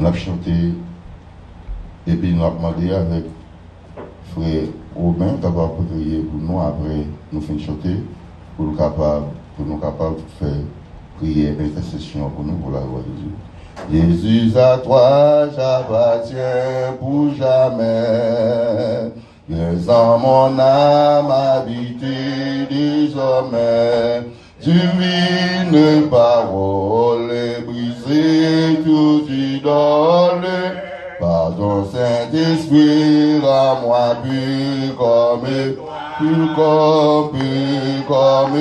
nous avons chanté et puis nous avons demandé avec frère Robin d'avoir prié pour nous après nous finir chanter pour nous capables de faire prière intercession pour nous pour la gloire de Dieu. Jésus, à toi j'appartiens pour jamais. Viens en mon âme habiter désormais. Divine parole, briser toute idole. Par ton Saint-Esprit, rends-moi pur comme toi, pur comme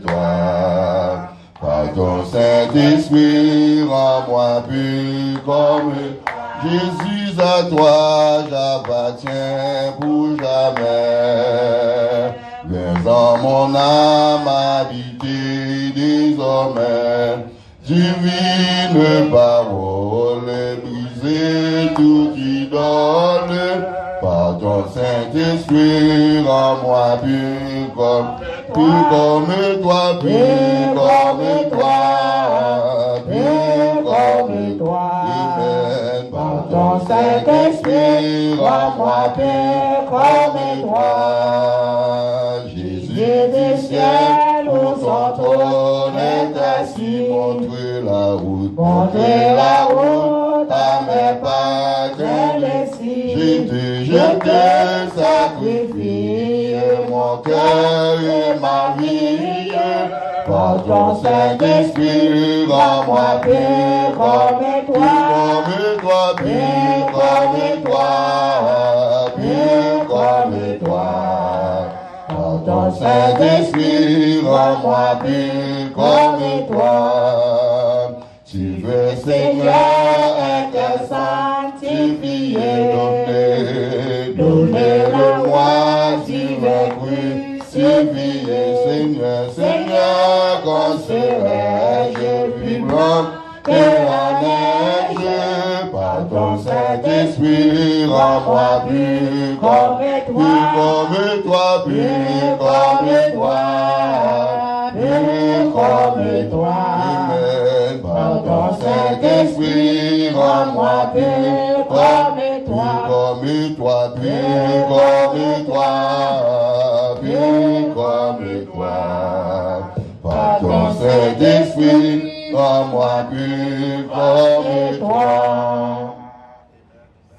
toi. Par ton Saint-Esprit, rends-moi pur comme Jésus, à toi j'appartiens pour jamais. Viens en mon âme habiter désormais. Divine parole, briser toute idole. Par ton Saint-Esprit, rends-moi pur comme toi, pur comme toi. Amen. Par ton Saint-Esprit, rends-moi pur comme toi. Jésus du ciel, où son trône est assis, montre la route à mes pas indécis. Je te sacrifie mon cœur et ma vie. Par ton Saint-Esprit, rends-moi pur comme toi, pur comme toi. Par ton Saint-Esprit, rends-moi pur comme toi. Tu veux, Seigneur, être sanctifié, donnez-le-moi, tu veux crucifié, Seigneur, quand serai-je plus blanc que la neige? Par ton Saint-Esprit, rends-moi pur comme toi, pur comme toi. Amen. Par ton Saint-Esprit, rends-moi pur comme toi, par ton Saint-Esprit, rends-moi pur comme toi.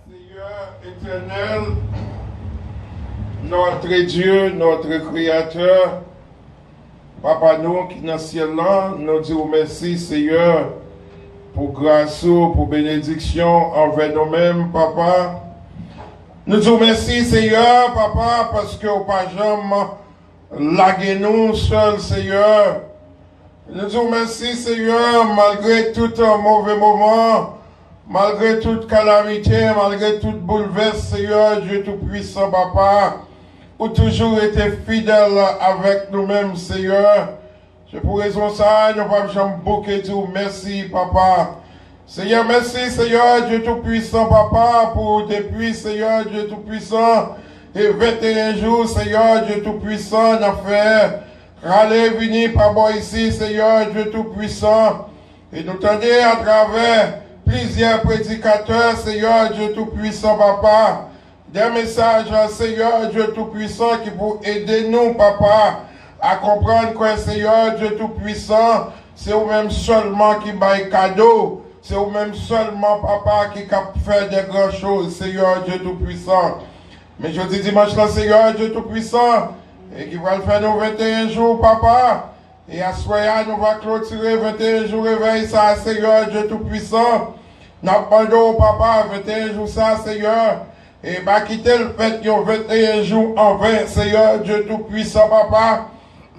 Seigneur éternel, notre Dieu, notre Créateur, Papa, nous qui dans le ciel là, nous disons merci, Seigneur, pour grâce, pour bénédiction envers nous-mêmes, Papa. Nous disons merci, Seigneur, Papa, parce que au pas jamais laguer nous seuls, Seigneur. Nous disons merci, Seigneur, malgré tout un mauvais moment, malgré toute calamité, malgré tout bouleverse, Seigneur, Dieu Tout-Puissant, Papa. Ou toujours été fidèle avec nous-mêmes, Seigneur. C'est pour raison ça, nous ne pouvons jamais beaucoup dire merci, Papa. Seigneur, merci, Seigneur, Dieu Tout-Puissant, Papa, pour depuis, Seigneur, Dieu Tout-Puissant, et 21 jours, Seigneur, Dieu Tout-Puissant, n'a fait râler, venir par moi ici, Seigneur, Dieu Tout-Puissant, et nous tendez à travers plusieurs prédicateurs, Seigneur, Dieu Tout-Puissant, Papa, des messages, Seigneur, Dieu Tout-Puissant, qui pour aider nous, Papa, à comprendre que, Seigneur, Dieu Tout-Puissant, c'est vous-même seulement qui baille cadeau, c'est vous-même seulement, Papa, qui cap faire des grandes choses, Seigneur, Dieu Tout-Puissant. Mais je dis dimanche là, Seigneur, Dieu Tout-Puissant, et qui va le faire nos 21 jours, Papa, et à ce soir, nous va clôturer 21 jours, réveil ça, Seigneur, Dieu Tout-Puissant. Nous demandons, Papa, 21 jours ça, Seigneur, et bah quitter le fait qu'il y a 21 jours en vain, Seigneur, Dieu Tout-Puissant, Papa.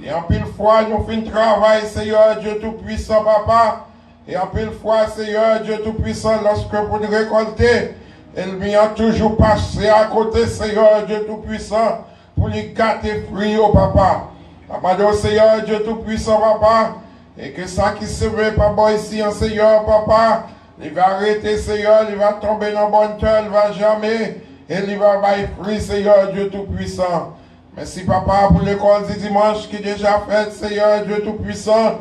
Et en pile fois, nous faisons travail, Seigneur, Dieu Tout-Puissant, Papa. Et en pile fois, Seigneur, Dieu Tout-Puissant, lorsque vous nous récoltez, elle vient toujours passer à côté, Seigneur, Dieu Tout-Puissant, pour lui gâter fruits, Papa. Papa, Seigneur, Dieu Tout-Puissant, Papa. Et que ça qui se veut, Papa, ici, en Seigneur, Papa, il va arrêter, Seigneur, il va tomber dans bonne terre, il va jamais. Et il va bailler fruit, Seigneur, Dieu Tout-Puissant. Merci, Papa, pour l'école du dimanche qui est déjà faite, Seigneur, Dieu Tout-Puissant.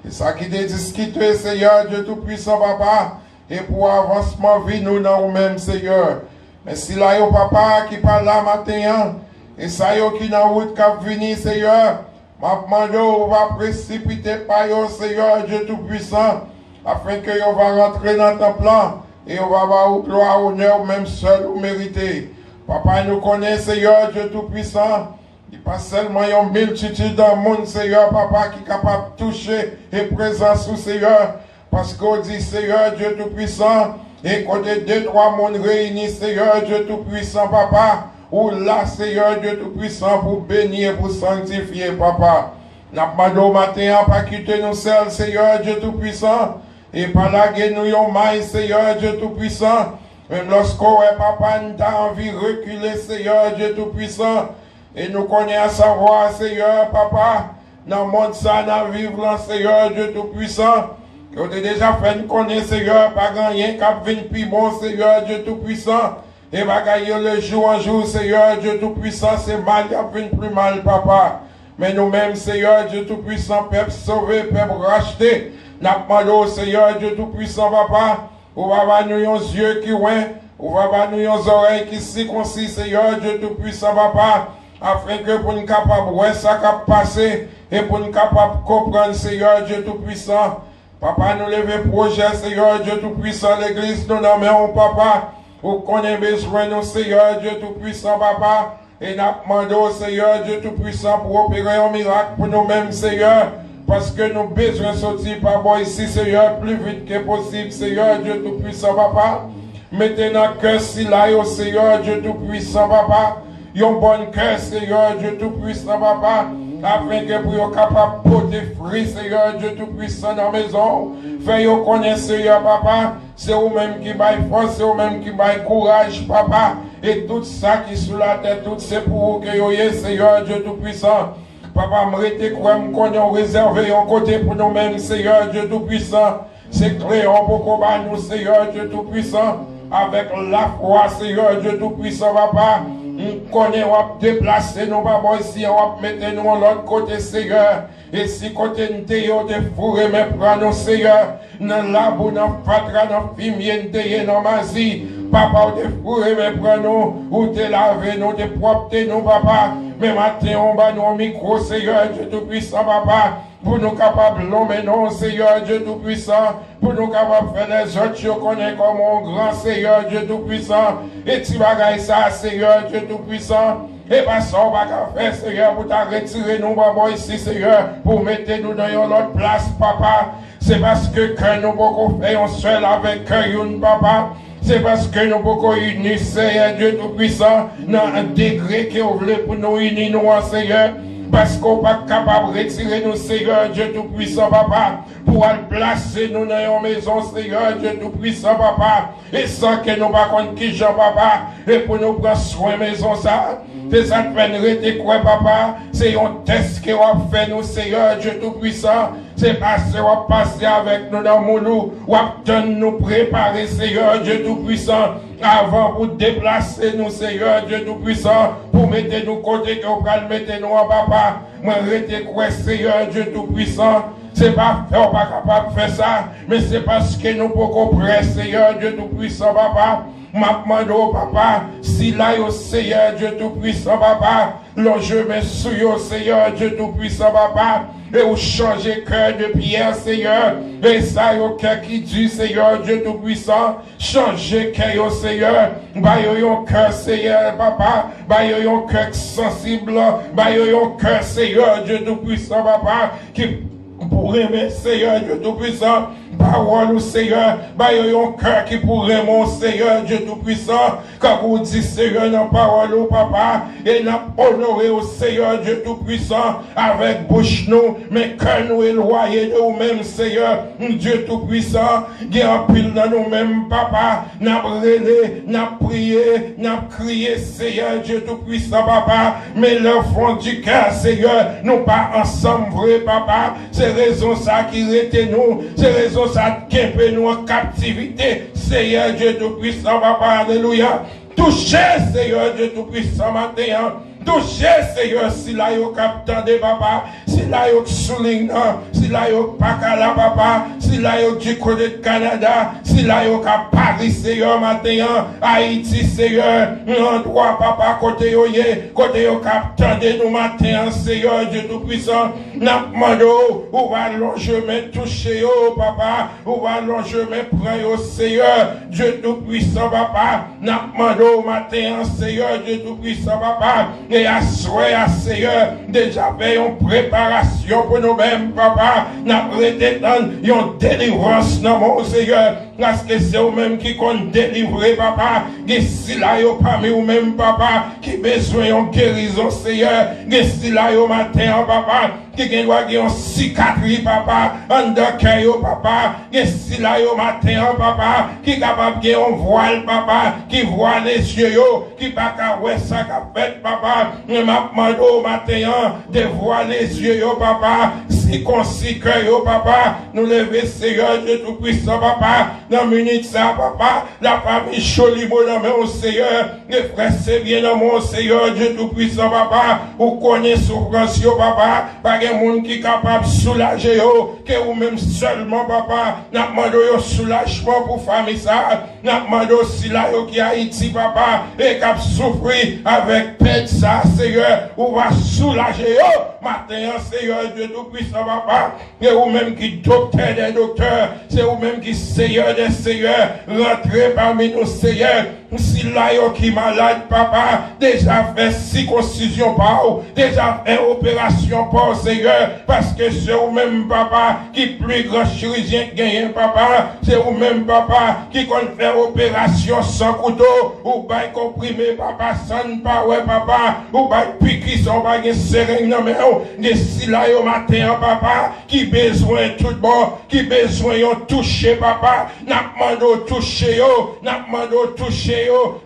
Et ça qui est discuté, Seigneur Dieu Tout-Puissant, papa, et pour avancement, vie nous dans nous-mêmes, Seigneur. Mais si là, yo papa qui parle là matin, et ça yo qui dans route qui venir, Seigneur, m'a demandé, on va précipiter par yo, Seigneur Dieu Tout-Puissant, afin que yo va rentrer dans ton plan, et on va avoir gloire, honneur, même seul ou mérité. Papa, nous connaît, Seigneur Dieu Tout-Puissant. Il n'y a pas seulement une multitude dans le monde, Seigneur, papa, qui est capable de toucher et présent sous Seigneur. Parce qu'on dit, Seigneur Dieu Tout-Puissant, et qu'on est deux, trois mondes réunis, Seigneur Dieu Tout-Puissant, papa, ou là, Seigneur Dieu Tout-Puissant, pour bénir, pour sanctifier, papa. N'a pas de matin, pas quitter nous seuls, Seigneur Dieu Tout-Puissant, et pas laguer nous yon maille, Seigneur Dieu Tout-Puissant. Même lorsqu'on est papa, nous avons envie de reculer, Seigneur Dieu Tout-Puissant. Et nous connaissons à savoir, Seigneur, papa, dans le monde, ça, dans vivre là, Seigneur Dieu Tout-Puissant. Que tu as déjà fait nous connaître, Seigneur, pas grand rien qui a venu plus bon, Seigneur Dieu Tout-Puissant. Et va gagner le jour en jour, Seigneur Dieu Tout-Puissant, c'est mal qui a venu plus mal, papa. Mais nous-mêmes, Seigneur Dieu Tout-Puissant, peuple sauvé, peuple racheté. N'a pas demandé, Seigneur Dieu Tout-Puissant, papa. On va avoir nous nos yeux qui ouin, on va avoir nous nos oreilles qui circoncis, Seigneur Dieu Tout-Puissant, papa, afin que pour nous capables de voir ça qui a passé et pour nous capables de comprendre, Seigneur Dieu Tout-Puissant. Papa, nous levons projet, Seigneur Dieu Tout-Puissant, l'église, nous nommons, papa, pour qu'on ait besoin de nous, Seigneur Dieu Tout-Puissant, papa, et nous demandons, Seigneur Dieu Tout-Puissant, pour opérer un miracle pour nous-mêmes, Seigneur. Parce que nous avons besoin de sortir par moi ici, Seigneur, plus vite que possible, Seigneur Dieu Tout-Puissant, papa. Mettez dans le cœur si là, Seigneur Dieu Tout-Puissant, papa. Yon bon cœur, Seigneur Dieu Tout-Puissant, papa. Afin que vous soyez capable de porter fruit, Seigneur Dieu Tout-Puissant, dans la maison. Faites-vous connaître, Seigneur, papa. C'est vous-même qui baille force, c'est vous-même qui baille courage, papa. Et tout ça qui est sous la tête, tout c'est pour vous que vous ayez, Seigneur Dieu Tout-Puissant. Papa, m'arrêtez quoi, m'connons réservé un côté pour nous-mêmes, Seigneur Dieu Tout-Puissant. C'est clair, on peut combattre nous, Seigneur Dieu Tout-Puissant, avec la foi, Seigneur Dieu Tout-Puissant, papa. On connaît, on va déplacer nos papas ici, on va mettre nous de l'autre côté, Seigneur. Et si côté nous t'ayons de fourrer, mais prends-nous, Seigneur, dans l'arbre, dans le fatra, dans le fumier, dans la magie. Papa, ou te fourrer, mais prends-nous, ou te laver, nous te propter, nous, papa. Mais matin, on va nous au micro, Seigneur Dieu Tout-Puissant, papa. Pour nous capables de l'homme, non, Seigneur Dieu Tout-Puissant. Pour nous capables de faire les autres, je connais comme mon grand Seigneur Dieu Tout-Puissant. Et tu vas gagner ça, Seigneur Dieu Tout-Puissant. Et pas ça, on va faire, Seigneur, pour t'en retirer nous, papa, ici, Seigneur, pour mettre nous dans une autre place, papa. C'est parce que nous pouvons faire un seul avec cœur, papa. C'est parce que nous pouvons unir, Seigneur Dieu Tout-Puissant, dans un degré que vous voulez pour nous unir, nous, Seigneur. Parce qu'on n'est pas capable de retirer nous, Seigneur Dieu Tout-Puissant, papa, pour aller placer nous dans une maison, Seigneur Dieu Tout-Puissant, papa, et sans que nous ne connaissions qui Jean, papa, et pour nous prendre soin de la maison, ça. C'est ça que nous quoi, papa, c'est un test que vous fait nous, Seigneur Dieu Tout-Puissant. C'est parce que vous passez avec nous dans mon loup, vous nous préparer, Seigneur Dieu Tout-Puissant, avant pour déplacer nous, Seigneur Dieu Tout-Puissant, pour mettre nous côté que vous allez mettre nous en papa. Moi, arrêtez quoi, Seigneur Dieu Tout-Puissant. C'est pas faire, pas capable de faire ça, mais c'est parce que nous pouvons prêter, Seigneur Dieu Tout-Puissant, papa. M'a demandé au papa, si là, au Seigneur Dieu Tout-Puissant, papa, l'enjeu met sur au Seigneur Dieu Tout-Puissant, papa, et vous changez cœur de pierre, Seigneur, et ça, au cœur qui dit, Seigneur Dieu Tout-Puissant, changez cœur au Seigneur, bah, yon cœur, Seigneur, papa, bah, yon cœur sensible, bah, yon cœur, Seigneur Dieu Tout-Puissant, papa, qui pour aimer, Seigneur Dieu Tout-Puissant, parole au Seigneur, bah, il y a un cœur qui pourrait, mon Seigneur Dieu Tout-Puissant, quand vous dites, Seigneur, dans parole au papa, et n'a honoré au Seigneur Dieu Tout-Puissant, avec bouche nous, mais cœur nous éloigné de nous-mêmes, Seigneur, Dieu Tout-Puissant, qui en pile dans nous-mêmes, papa, n'a brûlé, n'a prié, n'a crié, Seigneur Dieu Tout-Puissant, papa, mais leur fond du cœur, Seigneur, nous pas ensemble, vrai, papa, c'est raison ça qui était nous, c'est raison ça qui peut nous en captivité, Seigneur Dieu Tout-Puissant, papa, alléluia. Touchez, Seigneur Dieu Tout-Puissant, matin, touchez, Seigneur, si là, au capitaine de papa, si Si là, yo souligne, si là, yo pas la papa, si là, yo du côté de Canada, si là, yo ka Paris, Seigneur, matin, Haïti, Seigneur, endroit, papa, côté yo ye, côté yo ka tendez nous matin, Seigneur, Dieu Tout-Puissant, n'a demandé, ou va l'enjeu, toucher yo, papa, ou va l'enjeu, prendre yo, Seigneur, Dieu Tout-Puissant, papa, n'a demandé au matin, Seigneur, Dieu Tout-Puissant, papa, et à souhait, Seigneur, déjà fait une préparation pour nous-mêmes, papa, n'a prêté une délivrance dans mon Seigneur, parce que c'est vous-même qui compte délivrer, papa, et si là, yo parmi vous-même, papa, qui besoin de guérison, Seigneur, et si là, yo matin, papa, qui doit avoir une cicatrice, papa, en cœur, papa, et si là, yo matin, papa, qui est capable de un voile, papa, qui voit les yeux, qui pas qu'à ouais ça qu'a fait, papa, je m'a demandé au matin, de voir les yeux, papa, si concis cœur, papa, nous lever, Seigneur, Dieu Tout-Puissant, papa, dans minute ça, papa, la famille Cholimo dans mon Seigneur, les frères, c'est bien dans mon Seigneur, Dieu Tout-Puissant, papa, ou connaît souffrance, papa, pas de monde qui est capable de soulager, que vous-même seulement, papa, n'a demandé un soulagement pour famille ça, n'a demandé aussi là, qui a Haïti, papa, et qui a souffert avec peine ça, Seigneur, ou va soulager, matin, Seigneur, Dieu Tout-Puissant, papa, et vous-même qui docteur des docteurs, c'est vous-même qui Seigneur des Seigneurs, rentrez parmi nous, Seigneur, si là, qui malade, papa, déjà fait circoncision par vous, déjà fait opération par Seigneur, parce que c'est vous-même, papa, qui plus grand chirurgien gagne, papa, c'est vous-même, papa, qui compte faire opération sans couteau, ou pas comprimé, papa, sans pas, ouais, papa, ou pas piquer sans pas de seringue, non, mais, de si là, au matin, papa, qui besoin tout bon, qui besoin de toucher, papa, n'a demandé toucher, n'a demandé toucher,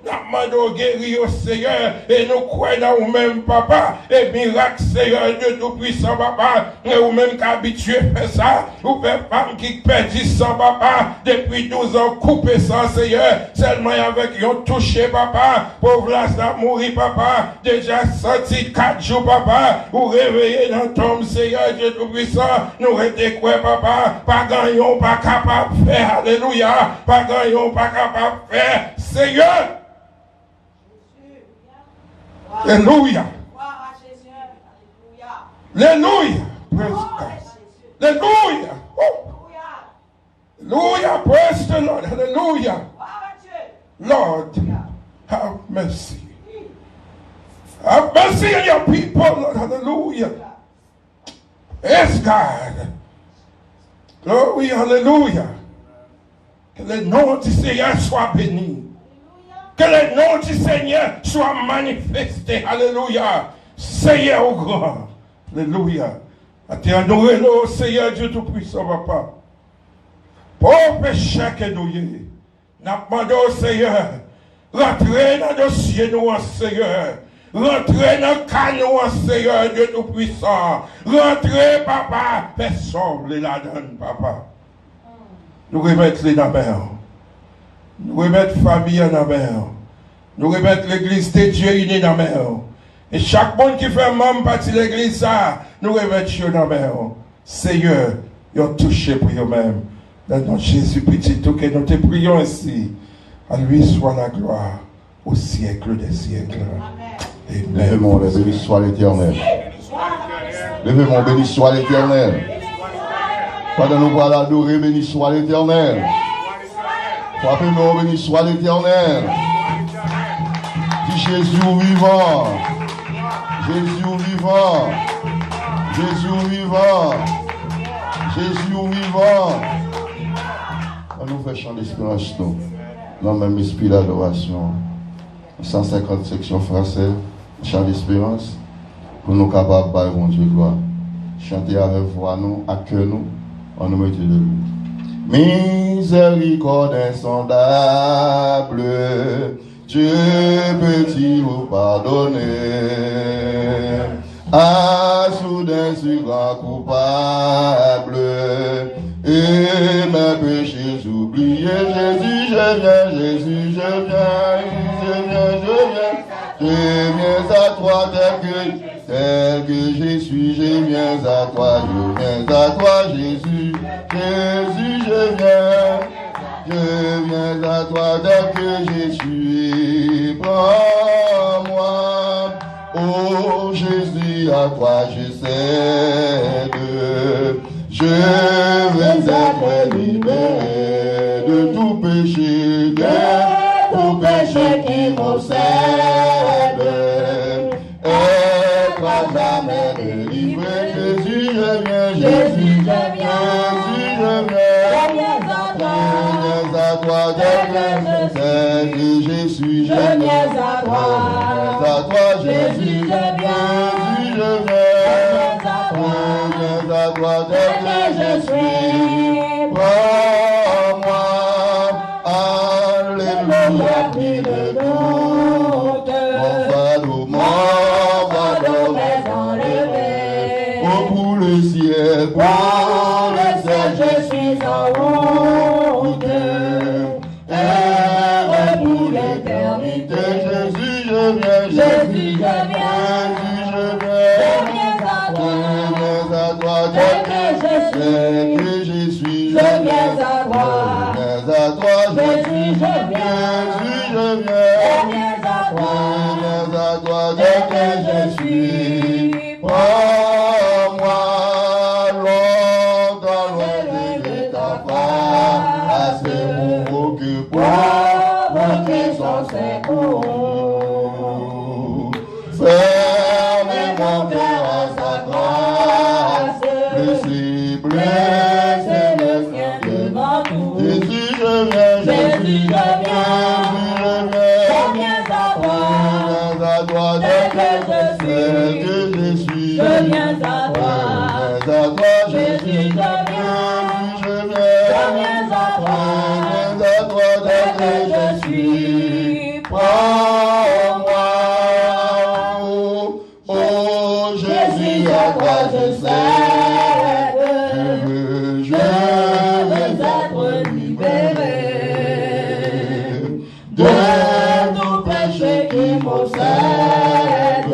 n'a demandé guérir, Seigneur, et nous croyons dans vous-même, papa, et miracle, Seigneur, Dieu Tout-Puissant, papa, et vous-même qui habitué à faire ça, ou faites femme qui perdit sans papa, depuis 12 ans, coupé sans, Seigneur, seulement avec un touché, papa, pauvre là, ça mourit, papa, déjà senti 4 jours, papa, ou réveillé dans ton Seigneur, Dieu Tout-Puissant, nous restons quoi, papa, pas gagnons, pas capable de faire, alléluia, pas gagnons, pas capable de faire, Seigneur. Alléluia. Alléluia. Alléluia. Alléluia. Praise the Lord. Hallelujah. Lord, have mercy. Have mercy on your people, Lord. Hallelujah. Yes, God. Glory, hallelujah. Que le nom du Seigneur soit béni. Que le nom du Seigneur soit manifesté. Alléluia. Seigneur au grand. Alléluia. Attendons-le, Seigneur Dieu Tout-Puissant, papa. Pour péché que nous y nous demandons au Seigneur, rentrez dans le dossier nous, Seigneur. Rentrez dans le cas nous, Seigneur Dieu Tout-Puissant. Rentrez, papa. Fais sauver la donne, papa. Nous remettons les dans la mer. Nous remettons la famille dans la mer. Nous remettons l'église de Dieu unie dans la mer. Et chaque monde qui fait membre partie de l'église, ça, nous remettons dans la mer. Seigneur, ils ont touché pour eux-mêmes. Dans notre Jésus petit, tout que nous te prions ainsi. À lui soit la gloire au siècle des siècles. Amen. Levez mon béni soit l'Éternel. Levez mon béni soit l'Éternel. Pendant nous voilà adorer, béni soit l'Éternel. Frappez-moi, béni soit l'Éternel. Dis Jésus vivant. Jésus vivant. Jésus vivant. Jésus vivant. On nous fait chant d'espérance, nous. Dans le même esprit d'adoration. 150 sections françaises, chant d'espérance. Pour nous capables de bon Dieu gloire. Chanter avec voix, nous, à cœur, nous. On nous mette debout. Miséricorde insondable, Dieu peut-il vous pardonner? À soudain si grand coupable, et mes péchés oubliés, Jésus, je viens, Jésus, je viens, je viens, je viens, je viens à toi tel que tel que je suis, je viens à toi, Jésus. Jésus, je viens à toi, tel que je suis. Prends-moi, oh Jésus, à toi je cède. Je veux être libéré de tout péché, qui m'obsède. Être à jamais délivré. Jésus, je viens, Jésus, je viens à toi, tel que je suis, je viens à toi, Jésus, je viens à toi, tel que je suis. Prends-moi, alléluia, pris de doute. Mon fardeau m'est enlevé. Oh, pour le ciel, je suis en route. Et pour l'éternité, Jésus, je viens à toi, tel que je suis, je viens à toi, Jésus, je viens à toi, tel que je suis. Prends-moi longtemps loin de ta face, assez pour que provoquer son secours. Fermez mon cœur à sa grâce, blessez le ciel devant tout. Jésus, je viens à toi, tel que je suis, je viens à toi, Jésus, je viens à toi, tel que je suis. Prends-moi, oh Jésus, à toi je cède. Je veux être libéré de tout péché qui m'obsède.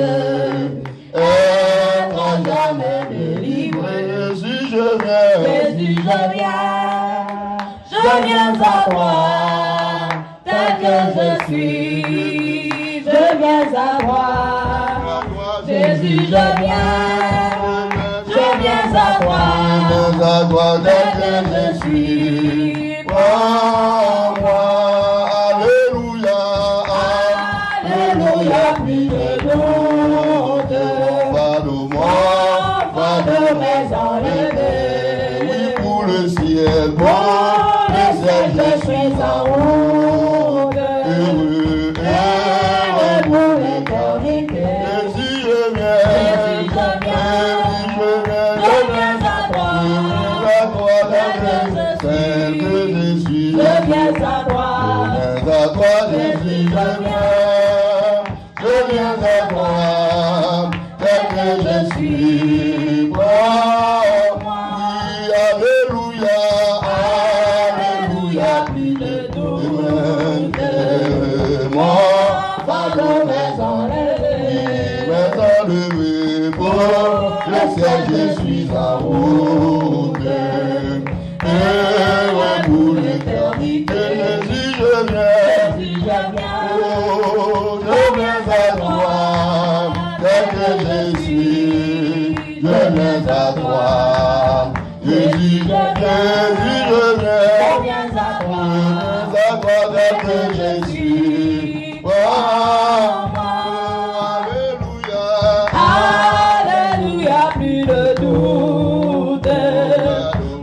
Être à jamais délivré. Jésus, je viens à toi, tel que je suis. Je viens à toi, Jésus, je viens à toi, tel que je suis. Prends-moi, alléluia, plus de doute. Fardeau m'est enlevé. Oui, pour le ciel, je suis en route. Heureux pour l'éternité. Jésus, je viens à toi, tel que je suis. Je viens à toi, Jésus, je viens à toi, tel que je suis. Prends-moi, oui, alléluia, plus de doute. Mon fardeau m'est enlevé, pour le ciel je suis en route. Et pour l'éternité, Jésus, je viens, oh, je viens à toi, tel que je suis, je viens à toi, Jésus, je viens à toi, tel que je suis. Alléluia, plus de doute.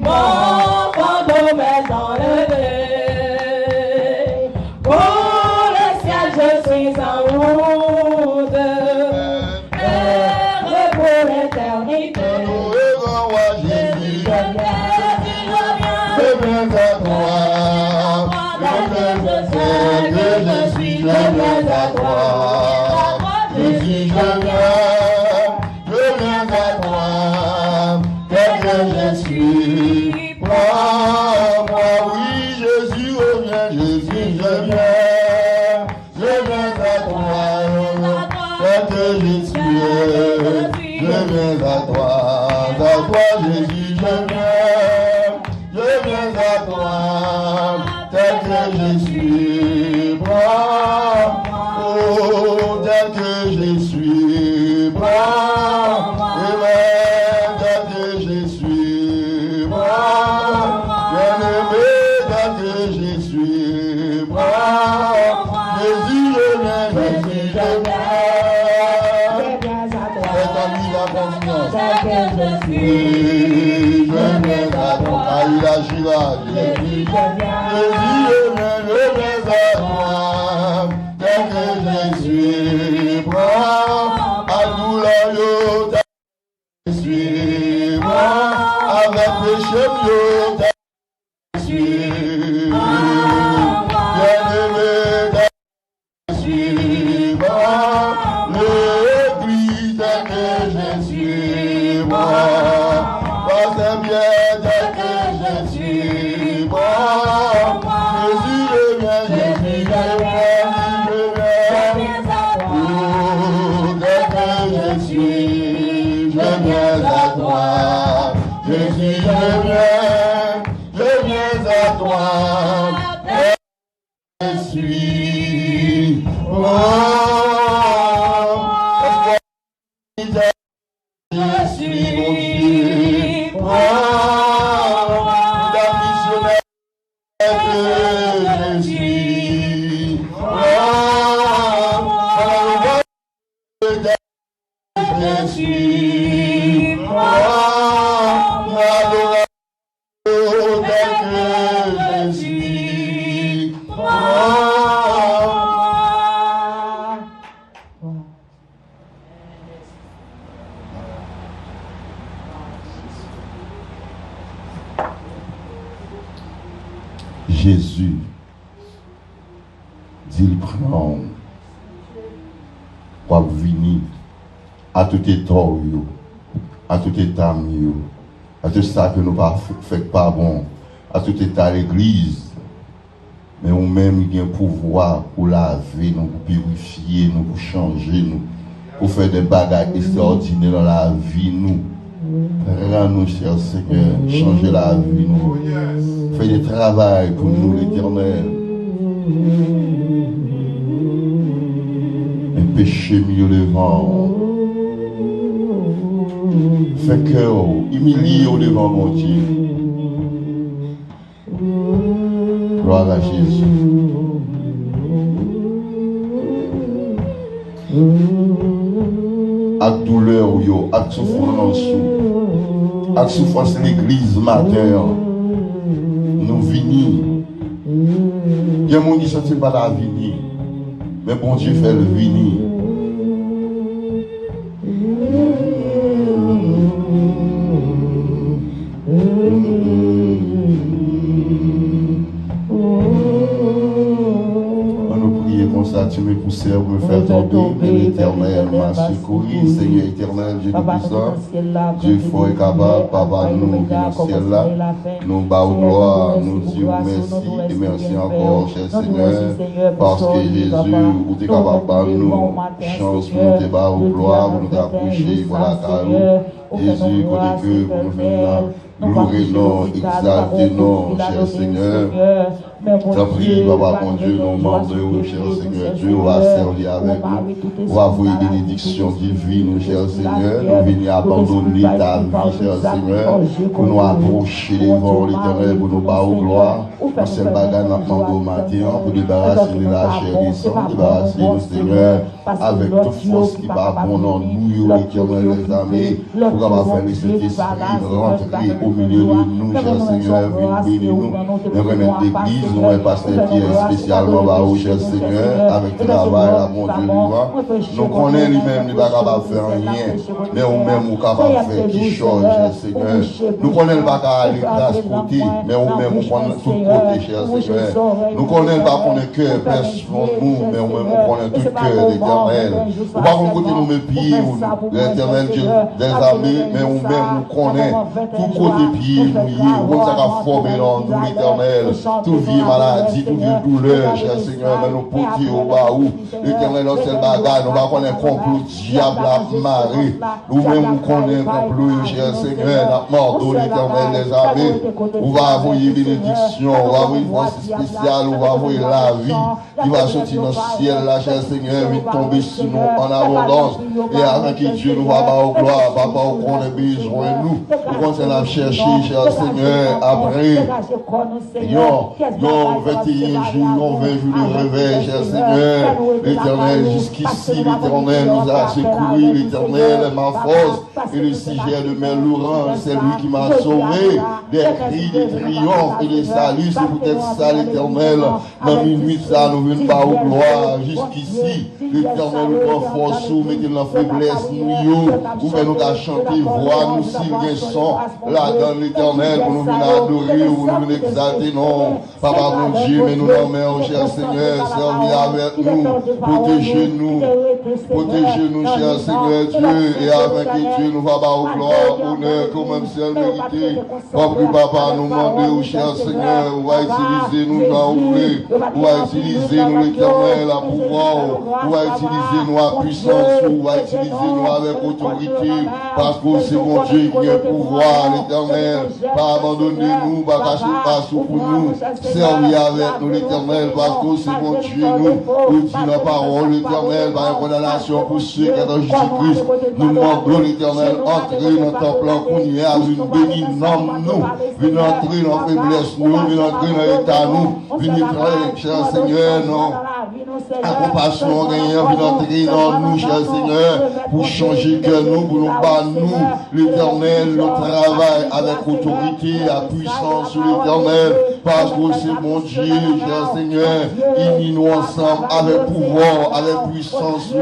Mon fardeau m'est enlevé. Pour le ciel, je suis en route. Et pour l'éternité. Jésus, je viens à toi. Tel que je suis, je viens à toi. Jésus, je viens à toi, tel que je suis. Prends-moi, oui, Jésus, reviens, Jésus, je viens à toi, tel que je suis. toi, Jésus, je viens à toi, tel que je suis, prends, oh, tel que je suis, prends, amen, tel que je suis, prends, bien-aimé, tel que je suis, prends, Jésus, je viens, Jésus, je viens. Je viens à toi, Aïda Gira, Jésus, je viens à toi, tel que je suis, prends, à douleur, je suis, prends, avec péché, je suis, bien-aimé, je suis, prends, l'église, tel que je suis, bien tel que je suis, bon, Jésus je viens, Jésus je viens, oh, tel que je suis, je viens à toi, Jésus je viens à toi, tel que je suis, bon, je suis mon Dieu, la missionnaire que je suis, je suis, l'adoration tel que je suis, Jésus dit le prend pour venir à tout état, à tout état, à tout ça que nous ne faisons pas bon, à tout état l'église. Mais nous-mêmes, il y a un pouvoir pour laver, nous, pour purifier, nous, pour changer, nous, pour faire des bagages extraordinaires dans la vie, nous. Rends-nous, cher Seigneur, changer la vie, nous. Fais du travail pour nous, l'Éternel. Un péché mieux devant. Fais cœur, humilié au devant mon Dieu. Gloire à Jésus. Avec douleur, avec souffrance, avec souffrance de l'église matin, nous venons. Il y a des gens qui ne sentent pas la venir, mais bon Dieu fait le venir. Tu me poussais pour me faire tomber, l'Éternel m'a secouru, Seigneur éternel, Dieu tout-puissant, Dieu fort et capable, Papa, nous qui dans le ciel là, nous bas gloire, nous disons merci et merci encore, cher Seigneur, parce que Jésus, vous êtes capable de nous, chance pour nous débat au gloire, pour nous approcher, voilà, car Jésus, côté que pour nous faire louer non, exalter non, cher Seigneur. T'en prie, Papa, mon Dieu, nous demandons, cher Seigneur, Dieu va servir avec nous, va vous une bénédiction divine, cher Seigneur, nous venons abandonner ta vie, cher Seigneur, pour nous approcher devant l'Éternel, pour nous battre au gloire, pour ce bagage nous matin, pour débarrasser de la chair et sang, débarrasser nous, Seigneur, avec toute force qui va bon en nous, l'Éternel, les amis, pour avoir fait le Saint-Esprit rentrer au milieu de nous, cher Seigneur, venez nous, nous remettre l'église. Nous sommes pasteur Pierre spécialement au cher Seigneur, avec travail, la mon Dieu, nous connaissons lui-même, il ne va pas faire rien, mais nous-mêmes, nous sommes capables de faire qui chose, cher Seigneur. Nous connaissons pas aller grâce côté, mais nous-mêmes, nous connaissons tout côté, cher Seigneur. Nous connaissons pas qu'on est cœur, personne nous, mais nous-mêmes, nous connaissons tout cœur d'éternel. Nous ne pas côté nous me pieds, l'éternel Dieu des armées, mais nous-mêmes, nous connaissons tout côté tes pieds mouillés, où ça a formé dans nous, l'Éternel, tout vieille maladie, tout vieille douleur, cher Seigneur, mais nous porter au bas où, l'Éternel, dans cette bagarre, nous va connaître complot diable à marée, nous-mêmes nous connaissons complot, cher Seigneur, nous mordons l'Éternel des armées, on va envoyer bénédiction, on va envoyer une force spéciale, on va envoyer la vie qui va sortir dans le ciel, là, cher Seigneur, et tomber sur nous en abondance, et avant que Dieu nous va pas au gloire, papa, on a besoin de nous, on continue à chercher, cher Seigneur, après, 21 jours, 20 jours de réveil, cher Seigneur, l'Éternel, jusqu'ici, l'Éternel nous a secouru, l'Éternel est ma force, et le sujet de mes louanges, c'est lui qui m'a sauvé, des cris de triomphe et de salut, c'est peut-être ça, l'Éternel, dans minuit, ça, nous venons pas au gloire, jusqu'ici, l'Éternel nous prend force, mettez la faiblesse, nous, ou bien nous à chanter, voir nous si un son, là dans l'Éternel, pour nous venir adorer, ou nous venir exalter, non, Papa mon Dieu, mais nous nommons, cher Seigneur, servis avec nous, protégez-nous, cher Seigneur Dieu, et avec Dieu, nous va au gloire, honneur, comme même seul mérité, Papa, nous demandons, cher Seigneur, on va utiliser nous dans l'ouvré, on va utiliser nous l'Éternel à pouvoir, on va utiliser nous à puissance, on va utiliser nous avec autorité, parce que c'est mon Dieu qui a pouvoir, l'Éternel, pas abandonner-nous, pas cacher pas sous pour nous, servir avec nous l'Éternel, parce que c'est mon Dieu, nous dit la parole, l'Éternel, par une condamnation pour ceux qui sont dans Jésus-Christ, nous demandons l'Éternel, entrer dans ton plan qu'on y a, une bénie nous, venez entrer dans la faiblesse, nous, venez entrer dans l'état, nous, venez entrer, cher Seigneur, non. La compassion, venez entrer dans nous, cher Seigneur, pour changer que nous, pour nous battre, nous, l'Éternel, le travail avec autorité, à puissance sur l'Éternel, parce que c'est mon Dieu, cher Seigneur, unis-nous ensemble avec pouvoir, avec puissance,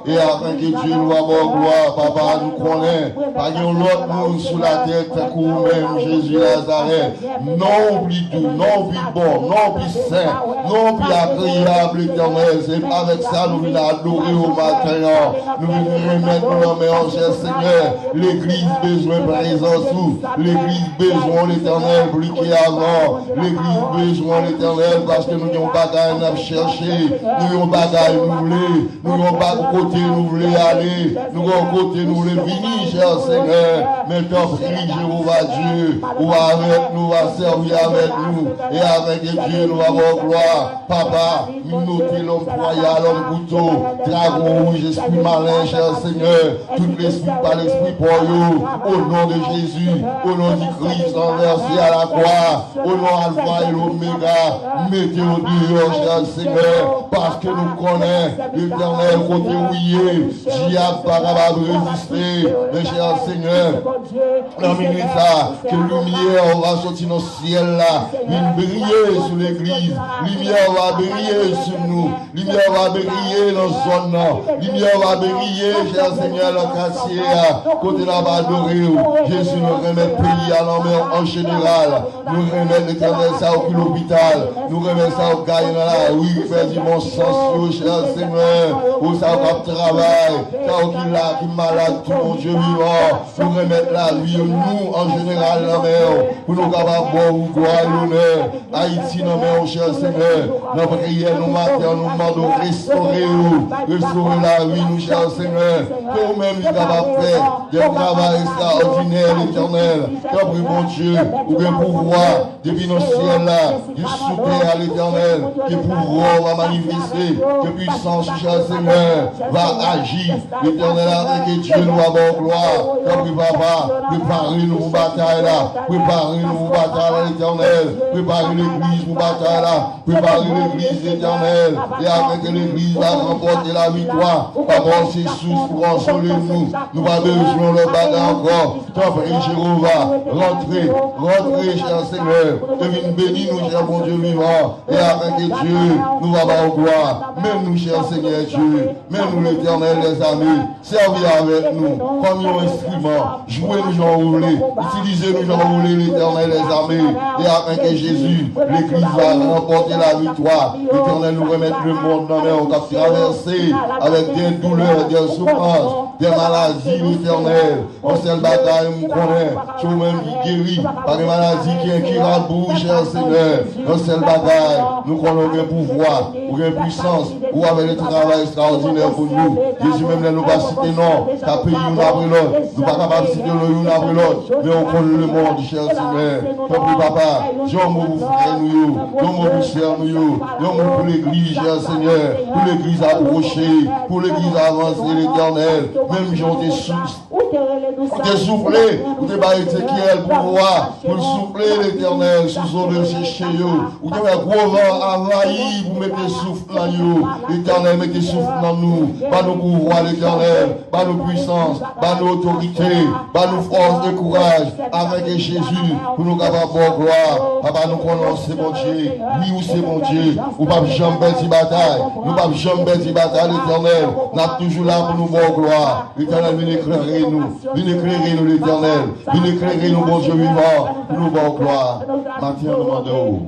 et afin que Dieu nous avoir gloire, papa, nous connaît, pas l'autre monde sur la tête, même Jésus Nazareth, non oublie tout, non oublie bon, non oublie saint, non oublie agréable, l'Éternel, c'est avec ça nous venons adorer au matin, nous venons remettre nos mains, cher Seigneur, l'Église besoin de présence, l'Église besoin l'Éternel, plus qu'avant, l'Église besoin l'Éternel, parce que nous avons bagaille à chercher, nous avons bagaille nous voulons, nous avons pas côté nous voulons aller, nous avons côté nous voulons venir, cher Seigneur, maintenant prie Jéhovah Dieu, ou avec nous, va servir avec nous, et avec Dieu nous avons gloire, papa, nous notons l'homme royal, l'homme couteau, dragon rouge, esprit malin, cher Seigneur, tout l'esprit par l'esprit pour nous, au nom de Jésus, au nom du Christ renversé à la croix, au nom Alpha et l'Oméga, mettez au dehors, cher Seigneur, parce que nous connaissons l'Éternel côté ouillé, diable pas capable de résister, mais cher Seigneur, dans minute ça, que lumière va sortir dans le ciel là, une briller sur l'église, lumière va briller sur nous, lumière va briller dans la zone là, lumière va briller, cher Seigneur, le quartier, côté là va adorer, Jésus nous remet le pays à l'envers en général, nous remet l'Éternel ça au l'hôpital, nous remet ça au gars là, oui, fait du bon sens, cher Seigneur, où ça va travail, ça au qui là, qui malade, tout mon Dieu vivant, nous remettre la vie, nous en général, la mer, pour nous capables de gloire et l'honneur, Haïti, non mais, cher Seigneur, nos prières, nos matins, nous demandons restaurer la vie, nous, cher Seigneur, que nous-mêmes, nous capables de faire des travail extraordinaires, l'éternel, comme mon Dieu, ou bien pouvoir, depuis nos ciels là, du sous-terre à l'éternel, que pouvoir va manifester, que puissance, cher Seigneur, va agir, l'éternel avec Dieu nous avons gloire, comme papa, préparez-nous pour bataille là, préparez-nous pour bataille là, l'éternel, préparez l'église pour bataille là, préparez l'église éternelle, et avec l'église va remporter la victoire, papa, c'est sous pour consoler nous, nous pas besoin de bagarre encore, t'en prie Jéhovah, rentrez, cher Seigneur, Seigneur, de venir bénir nous, cher bon Dieu vivant, et afin que Dieu nous va avoir gloire. Même nous, cher Seigneur Dieu, même nous, l'Éternel, les amis, servis avec nous comme un instrument, jouez-nous, j'en voulez, utilisez-nous, j'en voulez, l'Éternel, les amis, et afin que Jésus, l'Église va remporter la victoire. L'Éternel nous remet le monde dans les on a traversé avec des douleurs, des souffrances, des maladies, l'Éternel. On sait le bataille, on connaît, tu même qui guérit par des maladies qui incurables pour vous, cher Seigneur. On sait le bataille, nous connaissons le pouvoir, ou une puissance, ou avec le travail extraordinaire pour nous. Jésus même ne nous pas citer non, qu'à payer une après l'autre. Nous pas capables de citer l'une après l'autre, mais on connaît le monde, cher Seigneur. Comme plus papa, j'ai un mot pour frère nous, j'ai un mot pour sœur nous, j'ai un mot pour l'église, cher Seigneur, pour l'église approchée, pour l'église avancée, l'Éternel. Même j'ai été soufflé, ou t'es pas Ézéchiel pour voir, pour le souffler, l'Éternel, sous son de chez eux, ou t'es un gros vent envahi, vous mettez souffle dans nous, l'Éternel, mettez souffle dans nous, pas nos pouvoirs, l'Éternel, pas nos puissances, pas nos autorités, pas nos forces de courage, avec Jésus, pour nous capables de gloire, papa, nous connaissons, bon Dieu, oui ou c'est bon Dieu, ou pas jamais bâti bataille, nous pas jamais bâti bataille, l'Éternel, nous sommes toujours là pour nous voir gloire, l'Éternel, viens éclairer nous, l'Éternel, viens éclairer nous, bon Dieu vivant, pour nous voir gloire, maintenant nous demandons,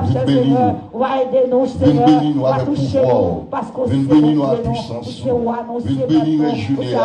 viens bénir nous avec pouvoir, viens bénir nous avec puissance, viens bénir les journées,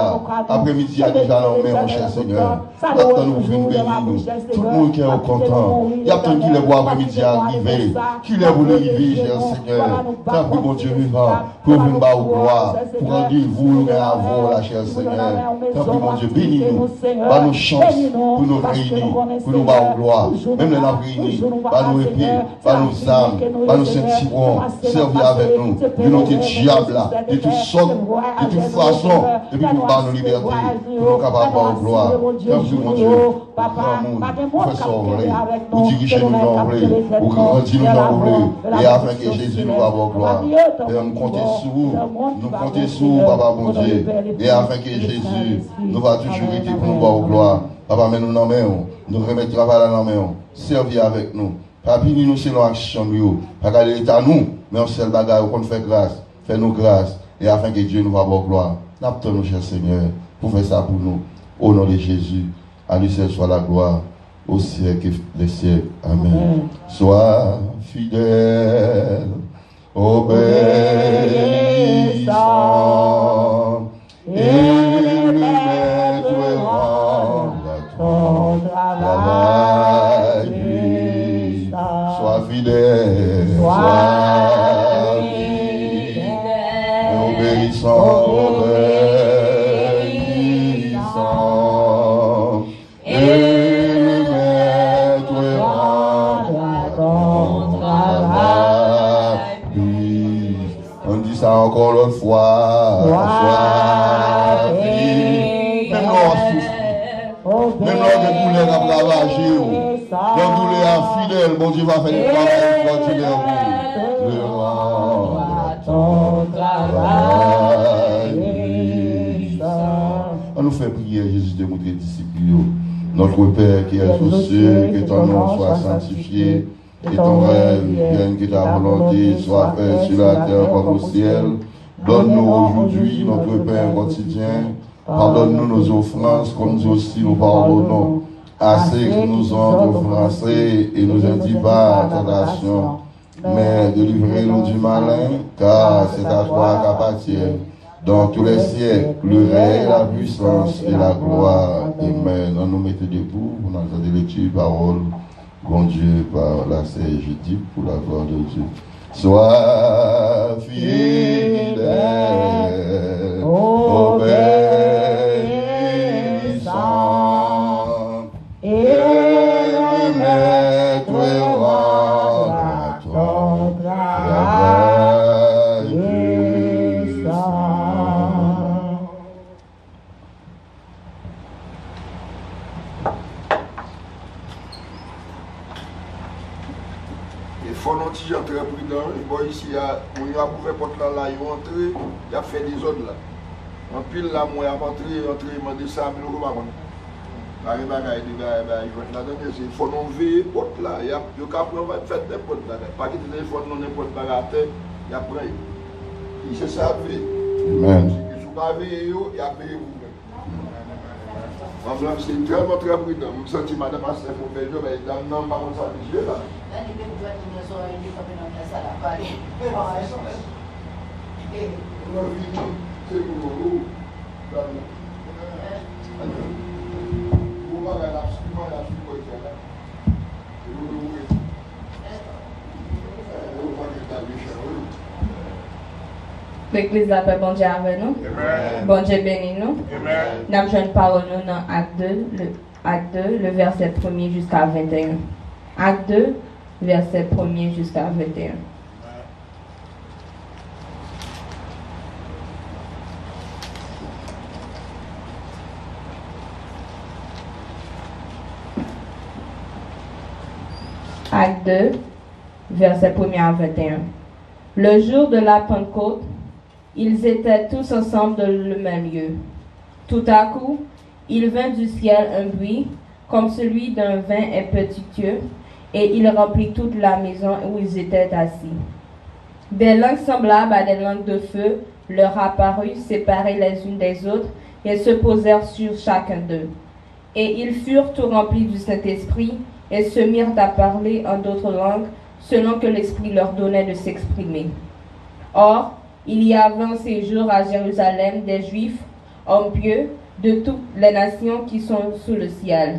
après-midi à déjà l'homme, mon cher Seigneur, maintenant nous viens bénir nous, tout le monde qui est content, il y a tant qui les voit après-midi arriver, qui les voulait arriver, cher Seigneur, tant que mon Dieu vivant, pour venir bas au gloire, pour rendez-vous à vous, la chère Seigneur, tant que mon Dieu bénis-nous, par nos chances, pour nous réunir, pour nous bas au gloire, même les nous réunir, par nos épées, par nos âmes, par nos sentiments, servir avec nous, de notre diable là, de toutes sortes, de toutes façons, et puis pour nos libertés, pour nous capables de gloire, tant que mon Dieu, pour grand monde, pour faire sauver, pour diriger nous dans le pour grandir nous dans le et afin que Jésus nous va avoir gloire. Et nous comptons sur vous, nous comptons sur vous, Papa mon Dieu, et afin que Jésus nous va toujours être pour nous avoir gloire. Papa, mais nous n'en mettons, nous remettons le travail dans la main, servir avec nous. Papa, nous selon l'action, pas qu'à l'état nous, mais on sait le bagage, on fait grâce, fais-nous grâce, et afin que Dieu nous va avoir gloire. N'attendons, cher Seigneur, pour faire ça pour nous. Au nom de Jésus, à lui seul soit la gloire, au siècle des siècles. Amen. Sois fidèle, obéissant, et le maître rendra ton travail. Sois fidèle, obéissant, encore l'autre fois, même lors de douleur à ravager, lors de douleur fidèle, bon Dieu va faire le travail extraordinaire pour le rendre ton travail. On nous fait prier, Jésus, de montrer disciples. Notre Père qui est aux cieux, que ton nom soit sanctifié. Et ton rêve vienne, que ta volonté soit faite sur la terre comme au ciel. Donne-nous aujourd'hui notre pain quotidien. Pardonne-nous nos offenses, comme nous aussi nous pardonnons à ceux qui nous ont offensés, et nous induis pas en tentation, mais délivrez-nous du malin, car c'est à toi qu'appartient dans tous les siècles le règne, la puissance et la gloire. Amen. On nous mette debout, on entend des lectures, paroles. Bon Dieu, par la Seigneur, je dis pour la gloire de Dieu. Sois fidèle, obéissant, et le maître rendra ton travail puissant. Il faut nous entrer prudent. Ici, on a ouvert porte là, ils vont entrer, il a fait des zones là. En pile là, moi, je suis entré, il m'a dit ça, mais je ne sais pas. Par exemple, il faut nous veiller porte là. Il y a fait des portes là. Pas que les téléphone non n'importe pas à terre. Il y a pris. Il se savent. Amen. Si vous ne pas veiller, il y a payé vous-même. C'est tellement très prudent. Je me sens que madame a fait pour faire mais dans le par contre ça dit là. C'est pour vous. L'église la paix, bon Dieu avec nous. Bon Dieu béni nous. Nous avons une parole dans Acte 2, le verset 1er jusqu'à 21. Acte 2, verset 1er jusqu'à 21. Acte 2, verset 1er à 21. Le jour de la Pentecôte, ils étaient tous ensemble dans le même lieu. Tout à coup, il vint du ciel un bruit, comme celui d'un vin impétueux, et il remplit toute la maison où ils étaient assis. Des langues semblables à des langues de feu leur apparurent, séparées les unes des autres, et se posèrent sur chacun d'eux. Et ils furent tout remplis du Saint-Esprit, et se mirent à parler en d'autres langues, selon que l'Esprit leur donnait de s'exprimer. Or, il y avait en ces jours à Jérusalem des Juifs, hommes pieux, de toutes les nations qui sont sous le ciel.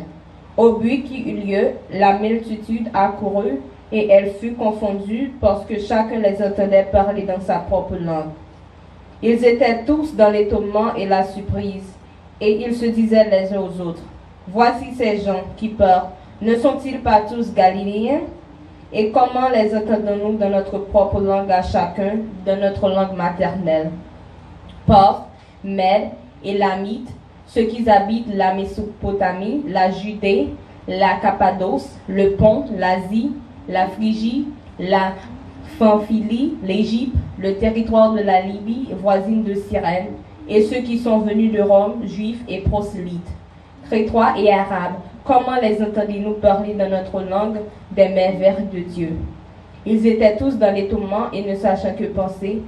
Au but qui eut lieu, la multitude accourut, et elle fut confondue, parce que chacun les entendait parler dans sa propre langue. Ils étaient tous dans l'étonnement et la surprise, et ils se disaient les uns aux autres, « Voici ces gens qui parlent, ne sont-ils pas tous galiléens? Et comment les entendons-nous dans notre propre langue à chacun, dans notre langue maternelle? » Parthes, Mèdes, Élamites, ceux qui habitent la Mésopotamie, la Judée, la Cappadoce, le Pont, l'Asie, la Phrygie, la Pamphylie, l'Égypte, le territoire de la Libye, voisine de Cyrène, et ceux qui sont venus de Rome, juifs et prosélytes, Crétois et Arabes, comment les entendez-nous parler dans notre langue des merveilles de Dieu? Ils étaient tous dans l'étonnement et ne sachant que penser,